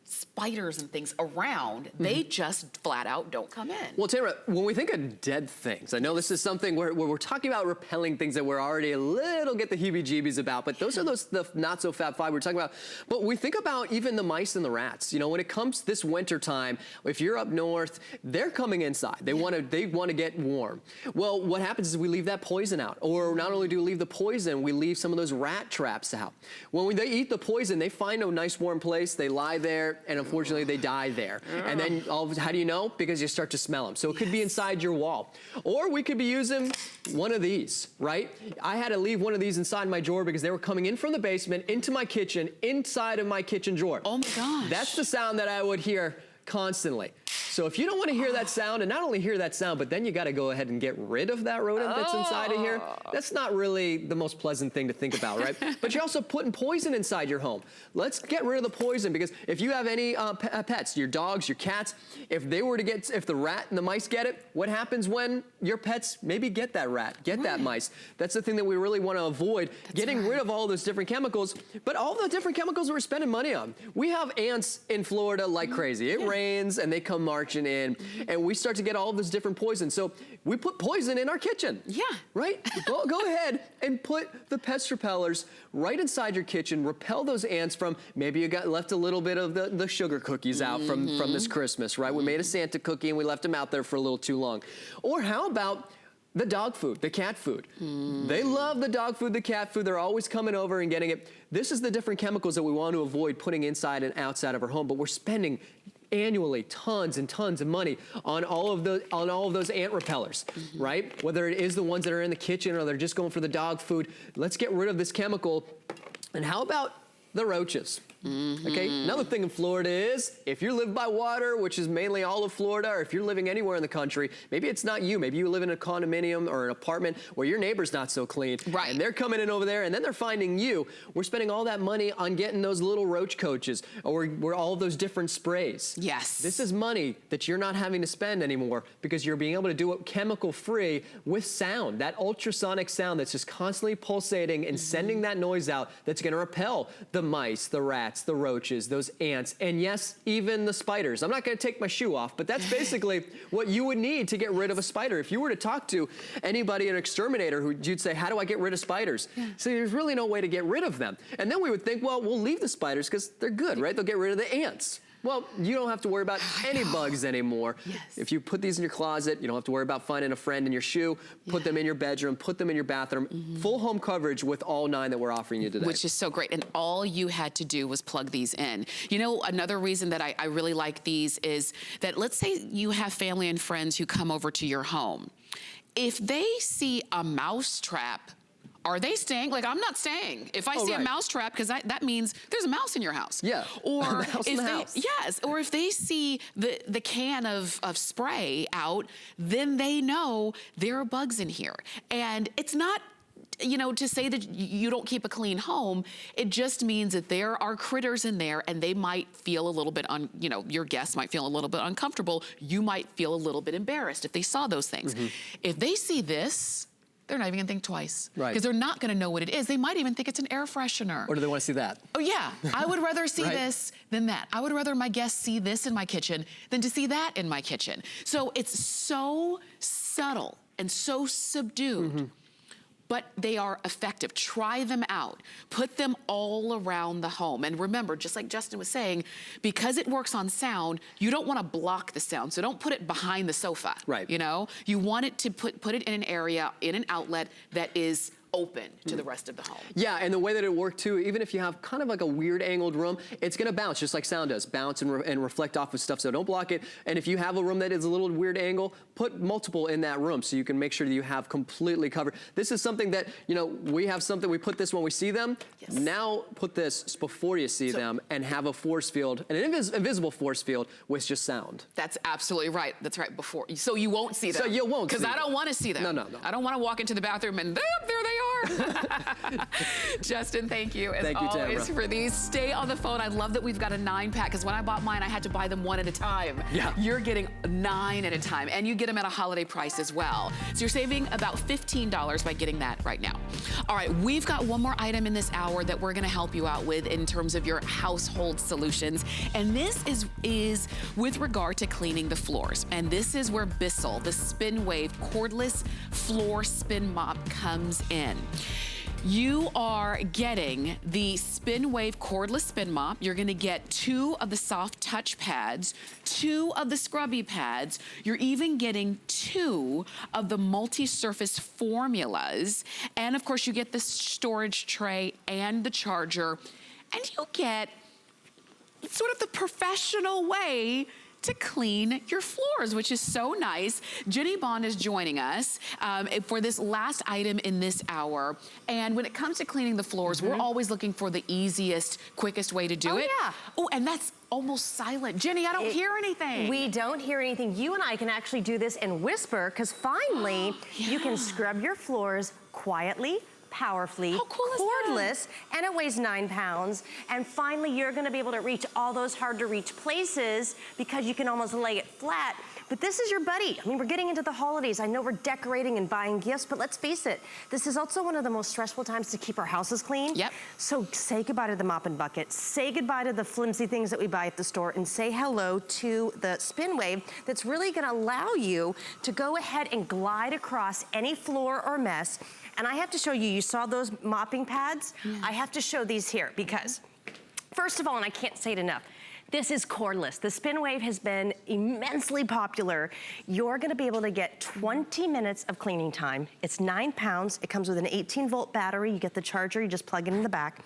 spiders and things around. They just flat out don't come in. Well, Tamara, when we think of dead things, I know this is something where we're talking about repelling things that we're already a little get the heebie-jeebies about, but those are the not so Fab 5 we're talking about. But we think about even the mice and the rats. You know, when it comes this winter time, if you're up north, they're coming inside. They want to get warm. Well, what happens is we leave that poison out, or not only do we leave the poison, we leave some of those rat traps out. When they eat the poison, they find a nice warm place, they lie there, and unfortunately they die there. And then how do you know? Because you start to smell them. So it could be inside your wall. Or we could be using one of these, right? I had to leave one of these inside my drawer because they were coming in from the basement into my kitchen, inside of my kitchen drawer. Oh my gosh. That's the sound that I would hear constantly. So if you don't want to hear that sound, and not only hear that sound, but then you got to go ahead and get rid of that rodent that's inside of here, that's not really the most pleasant thing to think about, right? But you're also putting poison inside your home. Let's get rid of the poison, because if you have any pets, your dogs, your cats, if the rat and the mice get it, what happens when your pets maybe get that rat, get that mice? That's the thing that we really want to avoid, getting rid of all those different chemicals, but all the different chemicals that we're spending money on. We have ants in Florida like crazy. It rains and they come marching in, and we start to get all of this different poison. So we put poison in our kitchen. Yeah. Right? Go ahead and put the pest repellers right inside your kitchen. Repel those ants from, maybe you left a little bit of the sugar cookies out from this Christmas, right? We made a Santa cookie and we left them out there for a little too long. Or how about the dog food, the cat food? They love the dog food, the cat food. They're always coming over and getting it. This is the different chemicals that we want to avoid putting inside and outside of our home, but we're spending annually tons and tons of money on all of those ant repellers, right? Whether it is the ones that are in the kitchen or they're just going for the dog food. Let's get rid of this chemical. And how about the roaches? Okay, another thing in Florida is if you live by water, which is mainly all of Florida, or if you're living anywhere in the country, maybe it's not you, maybe you live in a condominium or an apartment where your neighbor's not so clean. Right. And they're coming in over there and then they're finding you. We're spending all that money on getting those little roach coaches or all of those different sprays. Yes. This is money that you're not having to spend anymore because you're being able to do it chemical free with sound, that ultrasonic sound that's just constantly pulsating and sending that noise out that's gonna repel the mice, the rats, the roaches, those ants, and yes, even the spiders. I'm not gonna take my shoe off, but that's basically what you would need to get rid of a spider. If you were to talk to anybody, an exterminator, you'd say, how do I get rid of spiders? So there's really no way to get rid of them. And then we would think, well, we'll leave the spiders because they're good, right? They'll get rid of the ants. Well, you don't have to worry about any bugs anymore. Yes. If you put these in your closet, you don't have to worry about finding a friend in your shoe, put them in your bedroom, put them in your bathroom. Full home coverage with all 9 that we're offering you today. Which is so great. And all you had to do was plug these in. You know, another reason that I really like these is that let's say you have family and friends who come over to your home. If they see a mouse trap, are they staying? Like, I'm not staying. If I see a mouse trap, because that means there's a mouse in your house. Yeah. Or mouse in the house. Yes. Or if they see the can of spray out, then they know there are bugs in here. And it's not, you know, to say that you don't keep a clean home, it just means that there are critters in there and they might feel a little bit, you know, your guests might feel a little bit uncomfortable. You might feel a little bit embarrassed if they saw those things. If they see this, they're not even gonna think twice. Right. Because they're not gonna know what it is. They might even think it's an air freshener. Or do they want to see that? Oh yeah, I would rather see this than that. I would rather my guests see this in my kitchen than to see that in my kitchen. So it's so subtle and so subdued. But they are effective. Try them out. Put them all around the home. And remember, just like Justin was saying, because it works on sound, you don't want to block the sound. So don't put it behind the sofa. Right. You know, you want it to put it in an area, in an outlet that is open to the rest of the home. Yeah, and the way that it worked too, even if you have kind of like a weird angled room, it's gonna bounce just like sound does, bounce and reflect off of stuff, so don't block it. And if you have a room that is a little weird angle, put multiple in that room so you can make sure that you have completely covered. This is something that, you know, we have something, we put this when we see them. Yes. Now put this before you see them and have a force field, an invisible force field with just sound. That's absolutely right. That's right, before. So you won't see them. So you won't see them. Because I don't want to see them. No. I don't want to walk into the bathroom and there they are. Justin, thank you as always for these. Stay on the phone. I love that we've got a 9-pack because when I bought mine, I had to buy them 1 at a time. Yeah. You're getting 9 at a time and you get them at a holiday price as well. So you're saving about $15 by getting that right now. All right, we've got one more item in this hour that we're going to help you out with in terms of your household solutions. And this is with regard to cleaning the floors. And this is where Bissell, the Spin Wave cordless floor spin mop, comes in. You are getting the Spin Wave cordless spin mop. You're gonna get 2 of the soft touch pads, 2 of the scrubby pads. You're even getting 2 of the multi-surface formulas. And of course you get the storage tray and the charger. And you get sort of the professional way to clean your floors, which is so nice. Jenny Bond is joining us for this last item in this hour. And when it comes to cleaning the floors, we're always looking for the easiest, quickest way to do it. Yeah. Oh, and that's almost silent. Jenny, I don't hear anything. We don't hear anything. You and I can actually do this and whisper, because finally, you can scrub your floors quietly, powerfully, cordless, and it weighs 9 pounds. And finally, you're gonna be able to reach all those hard to reach places because you can almost lay it flat. But this is your buddy. I mean, we're getting into the holidays. I know we're decorating and buying gifts, but let's face it, this is also one of the most stressful times to keep our houses clean. Yep. So say goodbye to the mop and bucket. Say goodbye to the flimsy things that we buy at the store and say hello to the Spin Wave that's really gonna allow you to go ahead and glide across any floor or mess. And I have to show you, you saw those mopping pads? Yeah. I have to show these here because, first of all, and I can't say it enough, This is cordless. The Spin Wave has been immensely popular. You're gonna be able to get 20 minutes of cleaning time. It's 9 pounds. It comes with an 18-volt battery. You get the charger, you just plug it in the back.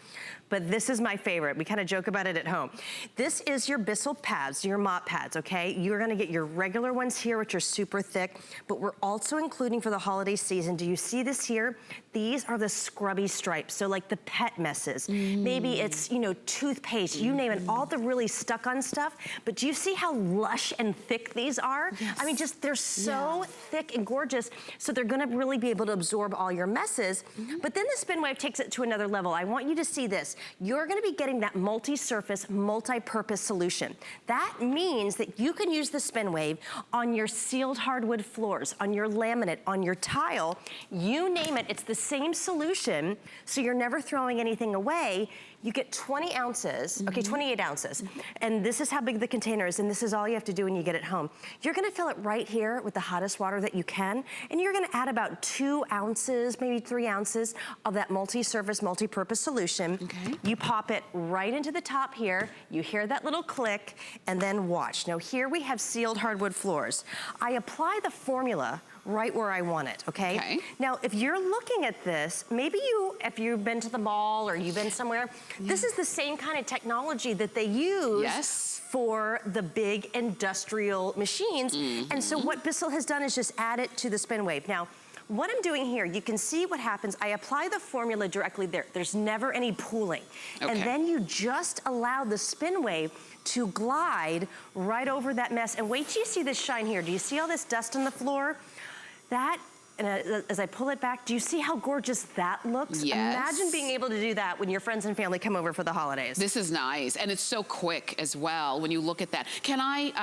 But this is my favorite. We kind of joke about it at home. This is your Bissell pads, your mop pads, okay? You're gonna get your regular ones here, which are super thick, but we're also including for the holiday season, do you see this here? These are the scrubby stripes, so like the pet messes. Maybe it's, you know, toothpaste, you name it, all the really stuck on stuff. But do you see how lush and thick these are? Yes. I mean, just they're so thick and gorgeous, so they're gonna really be able to absorb all your messes. But then the Spin Wave takes it to another level. I want you to see this. You're gonna be getting that multi-surface, multi-purpose solution. That means that you can use the Spin Wave on your sealed hardwood floors, on your laminate, on your tile, you name it, it's the same solution, so you're never throwing anything away. You get 20 ounces, okay, 28 ounces. And this is how big the container is, and this is all you have to do when you get it home. You're gonna fill it right here with the hottest water that you can, and you're gonna add about 2 ounces, maybe 3 ounces of that multi-surface, multi-purpose solution. Okay. You pop it right into the top here, you hear that little click, and then watch. Now here we have sealed hardwood floors. I apply the formula right where I want it, okay? Now, if you're looking at this, maybe if you've been to the mall or you've been somewhere, this is the same kind of technology that they use for the big industrial machines. And so what Bissell has done is just add it to the Spin Wave. Now, what I'm doing here, you can see what happens. I apply the formula directly there. There's never any pooling. And then you just allow the Spin Wave to glide right over that mess. And wait till you see this shine here. Do you see all this dust on the floor? That, and as I pull it back, do you see how gorgeous that looks? Yes. Imagine being able to do that when your friends and family come over for the holidays. This is nice, and it's so quick as well when you look at that. Can I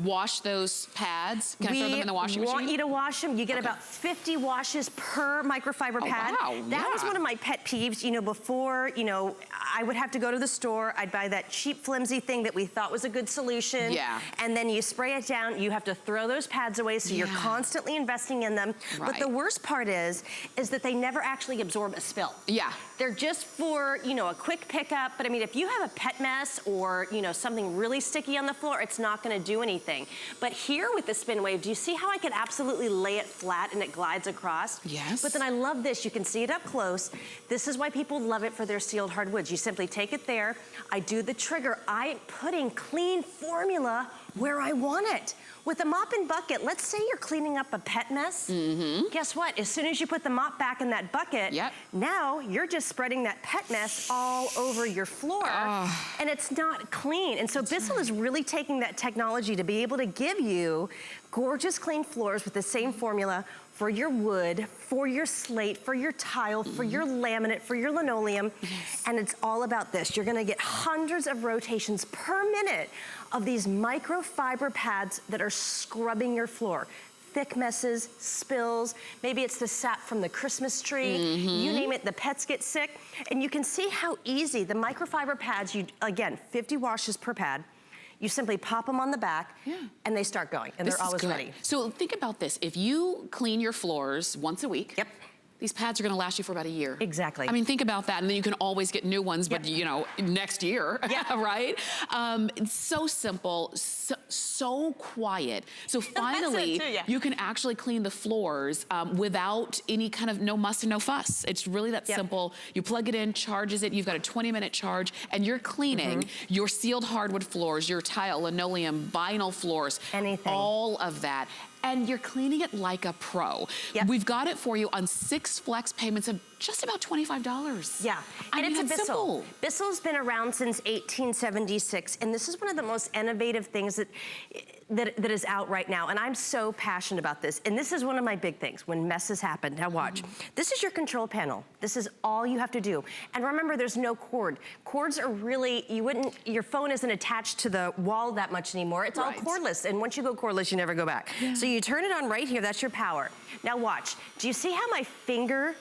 wash those pads? Can I throw them in the washing machine? We want you to wash them. You get about 50 washes per microfiber pad. Wow, that was one of my pet peeves. You know, before, you know, I would have to go to the store. I'd buy that cheap, flimsy thing that we thought was a good solution. Yeah. And then you spray it down. You have to throw those pads away, so you're constantly investing in them. But the worst part is that they never actually absorb a spill. Yeah. They're just for, you know, a quick pickup. But I mean, if you have a pet mess or, you know, something really sticky on the floor, it's not gonna do anything. But here with the Spin Wave, do you see how I could absolutely lay it flat and it glides across? Yes. But then I love this. You can see it up close. This is why people love it for their sealed hardwoods. You simply take it there. I do the trigger. I'm putting clean formula where I want it. With a mop and bucket, let's say you're cleaning up a pet mess. Guess what? As soon as you put the mop back in that bucket, now you're just spreading that pet mess all over your floor, and it's not clean. And so Bissell is really taking that technology to be able to give you gorgeous clean floors with the same formula for your wood, for your slate, for your tile, for your laminate, for your linoleum. And it's all about this. You're gonna get hundreds of rotations per minute of these microfiber pads that are scrubbing your floor. Thick messes, spills, maybe it's the sap from the Christmas tree, you name it, the pets get sick. And you can see how easy the microfiber pads, again, 50 washes per pad, you simply pop them on the back and they start going and they're always ready. So think about this. If you clean your floors once a week, these pads are gonna last you for about a year. Exactly. I mean, think about that, and then you can always get new ones, but you know, next year, right? It's so simple, so quiet. So finally, you can actually clean the floors without any kind of no muss and no fuss. It's really that simple. You plug it in, charges it, you've got a 20-minute charge, and you're cleaning your sealed hardwood floors, your tile, linoleum, vinyl floors, all of that. And you're cleaning it like a pro. We've got it for you on 6 flex payments of just about $25. Yeah, and it's a Bissell. Simple. Bissell's been around since 1876, and this is one of the most innovative things that is out right now, and I'm so passionate about this. And this is one of my big things, when messes happen. Now watch. This is your control panel. This is all you have to do. And remember, there's no cord. Cords are really, your phone isn't attached to the wall that much anymore. It's all cordless, and once you go cordless, you never go back. So you turn it on right here, that's your power. Now watch. Do you see how my finger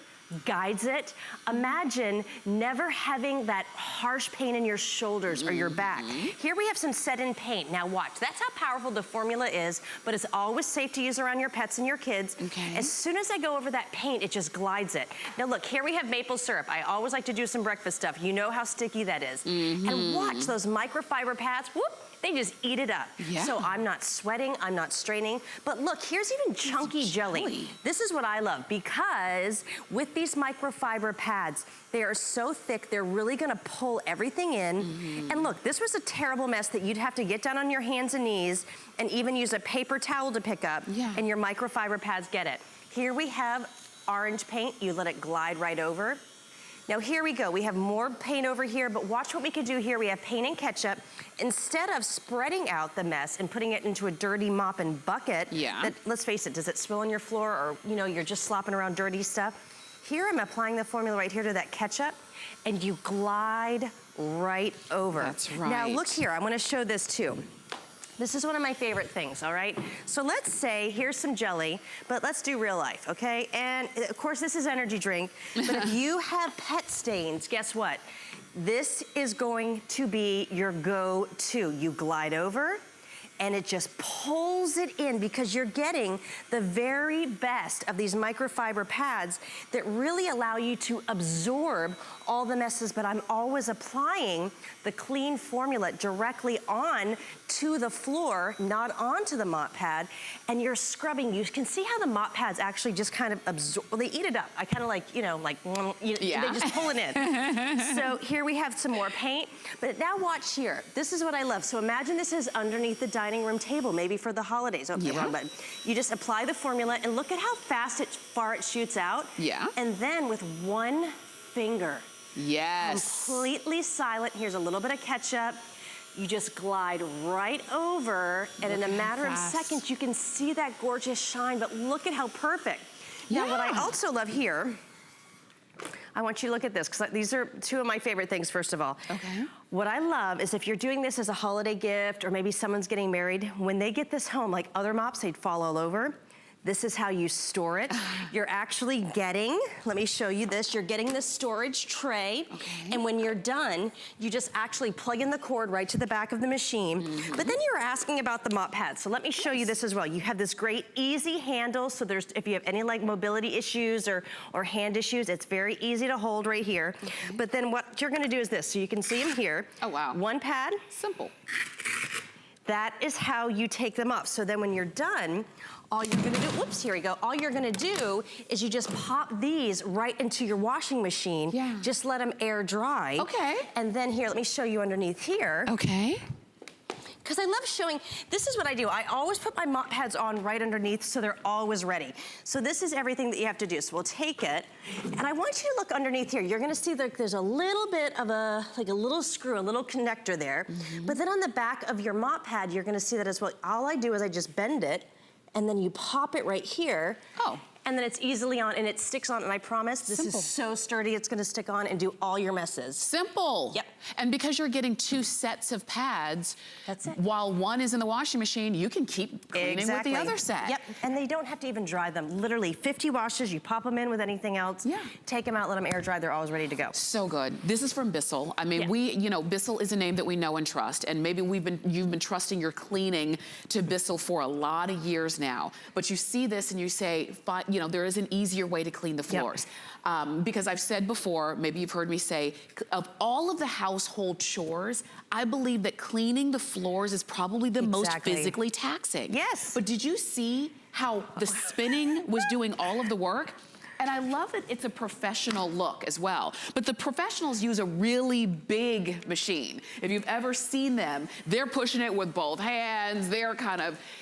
guides it? Imagine never having that harsh pain in your shoulders or your back. Here we have some set-in paint. Now watch, that's how powerful the formula is, but it's always safe to use around your pets and your kids. As soon as I go over that paint, it just glides it. Now look, here we have maple syrup. I always like to do some breakfast stuff. You know how sticky that is. And watch those microfiber pads, whoop, they just eat it up. Yeah. So I'm not sweating, I'm not straining. But look, here's even chunky jelly. This is what I love, because with these microfiber pads, they are so thick, they're really gonna pull everything in. And look, this was a terrible mess that you'd have to get down on your hands and knees and even use a paper towel to pick up, and your microfiber pads get it. Here we have orange paint, you let it glide right over. Now here we go, we have more paint over here, but watch what we can do here. We have paint and ketchup. Instead of spreading out the mess and putting it into a dirty mop and bucket, that, let's face it, does it spill on your floor, or you're just slopping around dirty stuff? Here I'm applying the formula right here to that ketchup, and you glide right over. That's right. Now look here, I wanna show this too. This is one of my favorite things, all right? So let's say, here's some jelly, but let's do real life, okay? And of course, this is energy drink, but if you have pet stains, guess what? This is going to be your go-to. You glide over, and it just pulls it in, because you're getting the very best of these microfiber pads that really allow you to absorb all the messes, but I'm always applying the clean formula directly on to the floor, not onto the mop pad, and you're scrubbing. You can see how the mop pads actually just kind of absorb, well, they eat it up. I kind of like, they just pull it in. So here we have some more paint, but now watch here. This is what I love. So imagine this is underneath the dining room table, maybe for the holidays. Okay, wrong button. You just apply the formula, and look at how far it shoots out. Yeah. And then with one finger, yes, completely silent. Here's a little bit of ketchup. You just glide right over, and in a matter of seconds, you can see that gorgeous shine, but look at how perfect. Now, what I also love here, I want you to look at this, because these are two of my favorite things, first of all. Okay. What I love is if you're doing this as a holiday gift, or maybe someone's getting married, when they get this home, like other mops, they'd fall all over. This is how you store it. You're actually getting, let me show you this, you're getting this storage tray, and when you're done, you just actually plug in the cord right to the back of the machine. But then you were asking about the mop pad, so let me show you this as well. You have this great easy handle, so there's, if you have any like mobility issues or hand issues, it's very easy to hold right here. But then what you're gonna do is this, so you can see them here. Oh, wow. One pad. Simple. That is how you take them off. So then when you're done, all you're gonna do, whoops, here we go. All you're gonna do is you just pop these right into your washing machine. Yeah. Just let them air dry. Okay. And then here, let me show you underneath here. Okay. Because I love showing, this is what I do. I always put my mop pads on right underneath, so they're always ready. So this is everything that you have to do. So we'll take it, and I want you to look underneath here. You're gonna see that there's a little bit of like a little screw, a little connector there. But then on the back of your mop pad, you're gonna see that as well. All I do is I just bend it, and then you pop it right here. Oh. And then it's easily on, and it sticks on, and I promise this is so sturdy, it's gonna stick on and do all your messes. Simple. Yep. And because you're getting 2 sets of pads, that's it. While one is in the washing machine, you can keep cleaning with the other set. Yep, and they don't have to even dry them. Literally 50 washes, you pop them in with anything else, take them out, let them air dry, they're always ready to go. So good. This is from Bissell. I mean, Bissell is a name that we know and trust, and maybe you've been trusting your cleaning to Bissell for a lot of years now. But you see this and you say, there is an easier way to clean the floors. Because I've said before, maybe you've heard me say, of all of the household chores, I believe that cleaning the floors is probably the most physically taxing. Yes. But did you see how the spinning was doing all of the work? And I love that it's a professional look as well. But the professionals use a really big machine. If you've ever seen them, they're pushing it with both hands. They're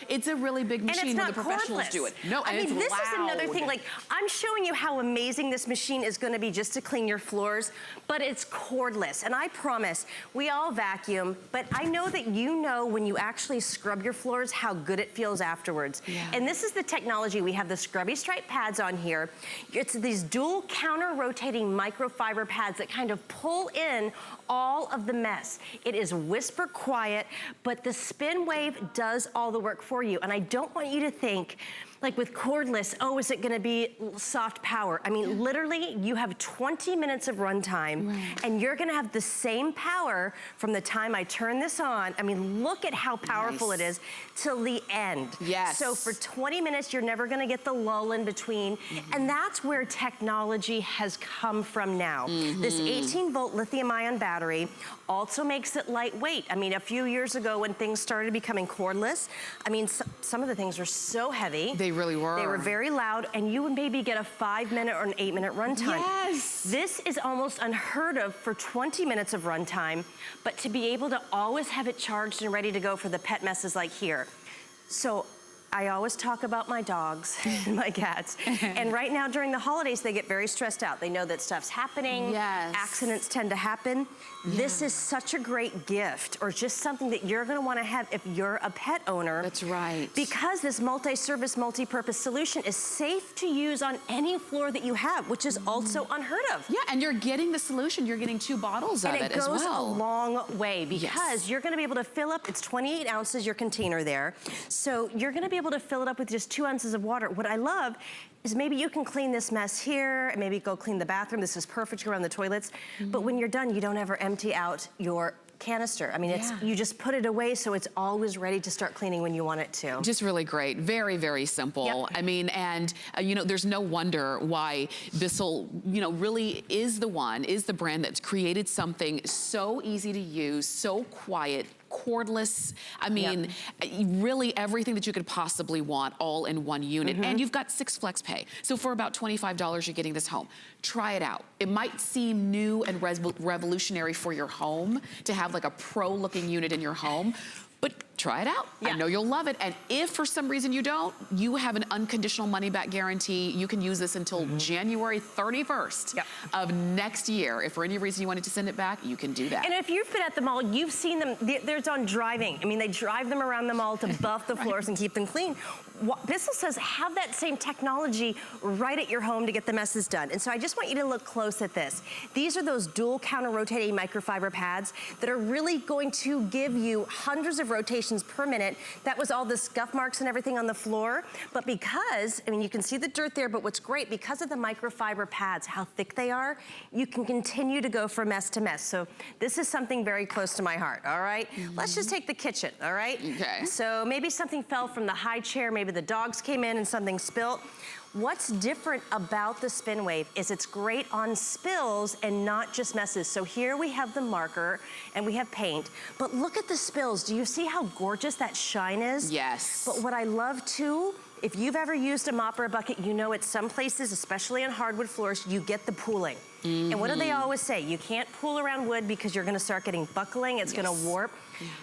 it's a really big machine when the professionals do it. No, and I mean, it's this loud. is another thing, like, I'm showing you how amazing this machine is gonna be just to clean your floors, but it's cordless. And I promise, we all vacuum, but I know that you know when you actually scrub your floors, how good it feels afterwards. And this is the technology. We have the scrubby stripe pads on here. It's these dual counter-rotating microfiber pads that kind of pull in all of the mess. It is whisper quiet, but the spin wave does all the work for you. And I don't want you to think, like with cordless, oh, is it gonna be soft power? I mean, literally, you have 20 minutes of runtime, and you're gonna have the same power from the time I turn this on. I mean, look at how powerful it is till the end. Yes. So for 20 minutes, you're never gonna get the lull in between. And that's where technology has come from now. This 18-volt lithium-ion battery also makes it lightweight. I mean, a few years ago when things started becoming cordless, I mean, some of the things were so heavy. They really were. They were very loud, and you would maybe get a 5-minute or an 8-minute runtime. Yes. This is almost unheard of for 20 minutes of runtime, but to be able to always have it charged and ready to go for the pet messes like here. So I always talk about my dogs and my cats. And right now during the holidays, they get very stressed out. They know that stuff's happening. Yes. Accidents tend to happen. This is such a great gift, or just something that you're gonna wanna have if you're a pet owner. That's right. Because this multi-service, multi-purpose solution is safe to use on any floor that you have, which is also unheard of. Yeah, and you're getting the solution. You're getting 2 bottles of it as well. And it goes a long way because you're gonna be able to fill up, it's 28 ounces, your container there. So you're gonna be able to fill it up with just 2 ounces of water. What I love is maybe you can clean this mess here and maybe go clean the bathroom. This is perfect around the toilets. But when you're done, you don't ever empty out your canister. I mean, it's you just put it away so it's always ready to start cleaning when you want it to. Just really great. Very, very simple. I mean, and you know, there's no wonder why Bissell, you know, really is the brand that's created something so easy to use, so quiet, cordless. I mean, really everything that you could possibly want all in one unit. And you've got 6 flex pay. So for about $25, you're getting this home. Try it out. It might seem new and revolutionary for your home to have like a pro-looking unit in your home, but try it out. I know you'll love it. And if for some reason you don't, you have an unconditional money back guarantee. You can use this until January 31st of next year. If for any reason you wanted to send it back, you can do that. And if you've been at the mall, you've seen them, there's on driving. I mean, they drive them around the mall to buff the floors and keep them clean. Bissell says have that same technology right at your home to get the messes done. And so I just want you to look close at this. These are those dual counter rotating microfiber pads that are really going to give you hundreds of rotations per minute. That was all the scuff marks and everything on the floor. But because, I mean, you can see the dirt there, but what's great, because of the microfiber pads, how thick they are, you can continue to go from mess to mess. So this is something very close to my heart, all right? Let's just take the kitchen, all right? Okay. So maybe something fell from the high chair, maybe the dogs came in and something spilt. What's different about the Spin Wave is it's great on spills and not just messes. So here we have the marker and we have paint, but look at the spills. Do you see how gorgeous that shine is? Yes. But what I love too, if you've ever used a mop or a bucket, you know at some places, especially on hardwood floors, you get the pooling. And what do they always say? You can't pool around wood because you're gonna start getting buckling, it's gonna warp.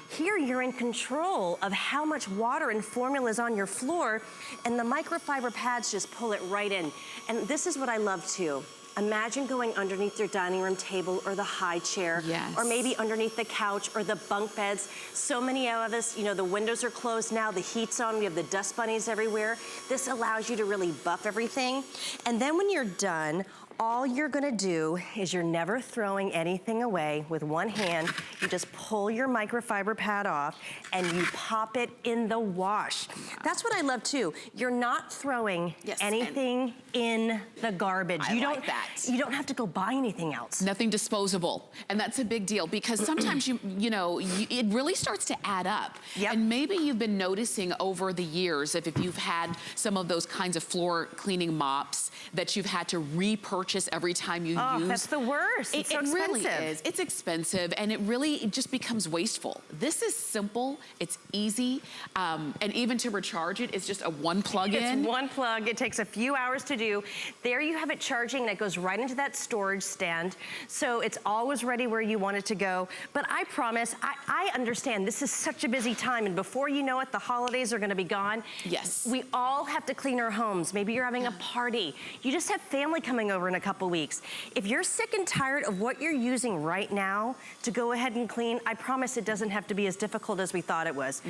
Here you're in control of how much water and formula is on your floor, and the microfiber pads just pull it right in. And this is what I love too. Imagine going underneath your dining room table or the high chair, or maybe underneath the couch or the bunk beds. So many of us, you know, the windows are closed now, the heat's on, we have the dust bunnies everywhere. This allows you to really buff everything. And then when you're done, all you're gonna do is you're never throwing anything away with one hand. You just pull your microfiber pad off and you pop it in the wash. That's what I love too. You're not throwing anything in the garbage. I like that. You don't have to go buy anything else. Nothing disposable. And that's a big deal because sometimes you know, it really starts to add up. And maybe you've been noticing over the years if you've had some of those kinds of floor cleaning mops that you've had to repurchase every time you use. That's the worst. It's so expensive. Really is. It's expensive and it just becomes wasteful. This is simple, it's easy, and even to recharge it, it's just a one plug in. It's one plug, it takes a few hours to do. There you have it charging and it goes right into that storage stand. So it's always ready where you want it to go. But I promise, I understand this is such a busy time and before you know it, the holidays are gonna be gone. Yes. We all have to clean our homes. Maybe you're having a party. You just have family coming over in a couple weeks. If you're sick and tired of what you're using right now to go ahead and clean, I promise it doesn't have to be as difficult as we thought it was.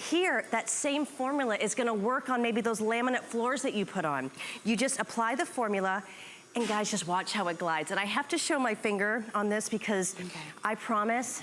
Here, that same formula is gonna work on maybe those laminate floors that you put on. You just apply the formula and guys, just watch how it glides. And I have to show my finger on this because I promise,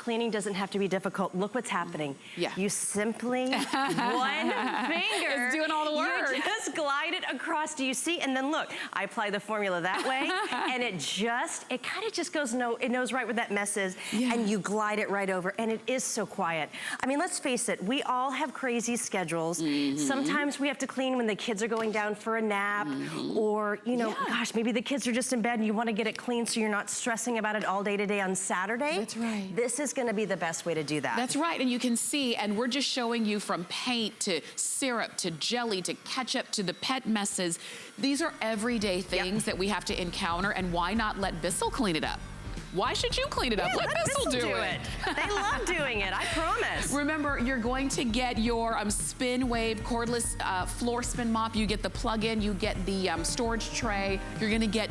cleaning doesn't have to be difficult. Look what's happening. Yeah. You simply, one finger. It's doing all the work. You just glide it across. Do you see? And then look, I apply the formula that way, and it kind of just goes, it knows right where that mess is, and you glide it right over, and it is so quiet. I mean, let's face it, we all have crazy schedules. Sometimes we have to clean when the kids are going down for a nap, or, you know, gosh, maybe the kids are just in bed and you want to get it clean so you're not stressing about it all day today on Saturday. That's right. This is going to be the best way to do that. That's right, and you can see, and we're just showing you from paint to syrup to jelly to ketchup to the pet messes. These are everyday things that we have to encounter, and why not let Bissell clean it up? Why should you clean it up? Let Bissell do it. They love doing it, I promise. Remember, you're going to get your spin wave cordless floor spin mop. You get the plug-in, you get the storage tray. You're gonna get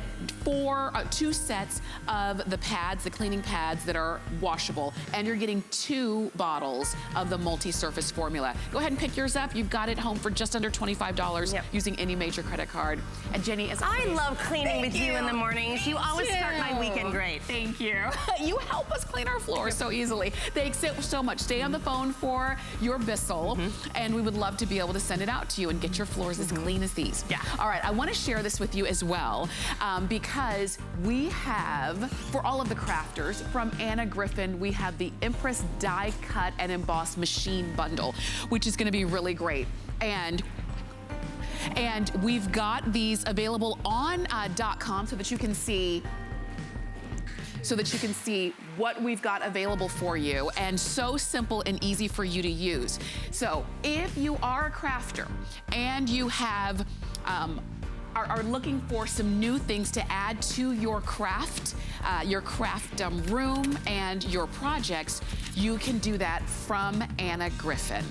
2 sets of the pads, the cleaning pads that are washable, and you're getting 2 bottles of the multi-surface formula. Go ahead and pick yours up. You've got it home for just under $25 using any major credit card. And Jenny, as always, I love cleaning with you in the mornings. You always start my weekend great. Thank you. You help us clean our floors so easily. Thanks so much. Stay on the phone for your Bissell, and we would love to be able to send it out to you and get your floors as clean as these. Yeah. All right, I want to share this with you as well, because we have, for all of the crafters, from Anna Griffin, we have the Empress Die Cut and Emboss Machine Bundle, which is going to be really great. And we've got these available on .com so that you can see what we've got available for you, and so simple and easy for you to use. So if you are a crafter and you have are looking for some new things to add to your craft room and your projects, you can do that from Anna Griffin.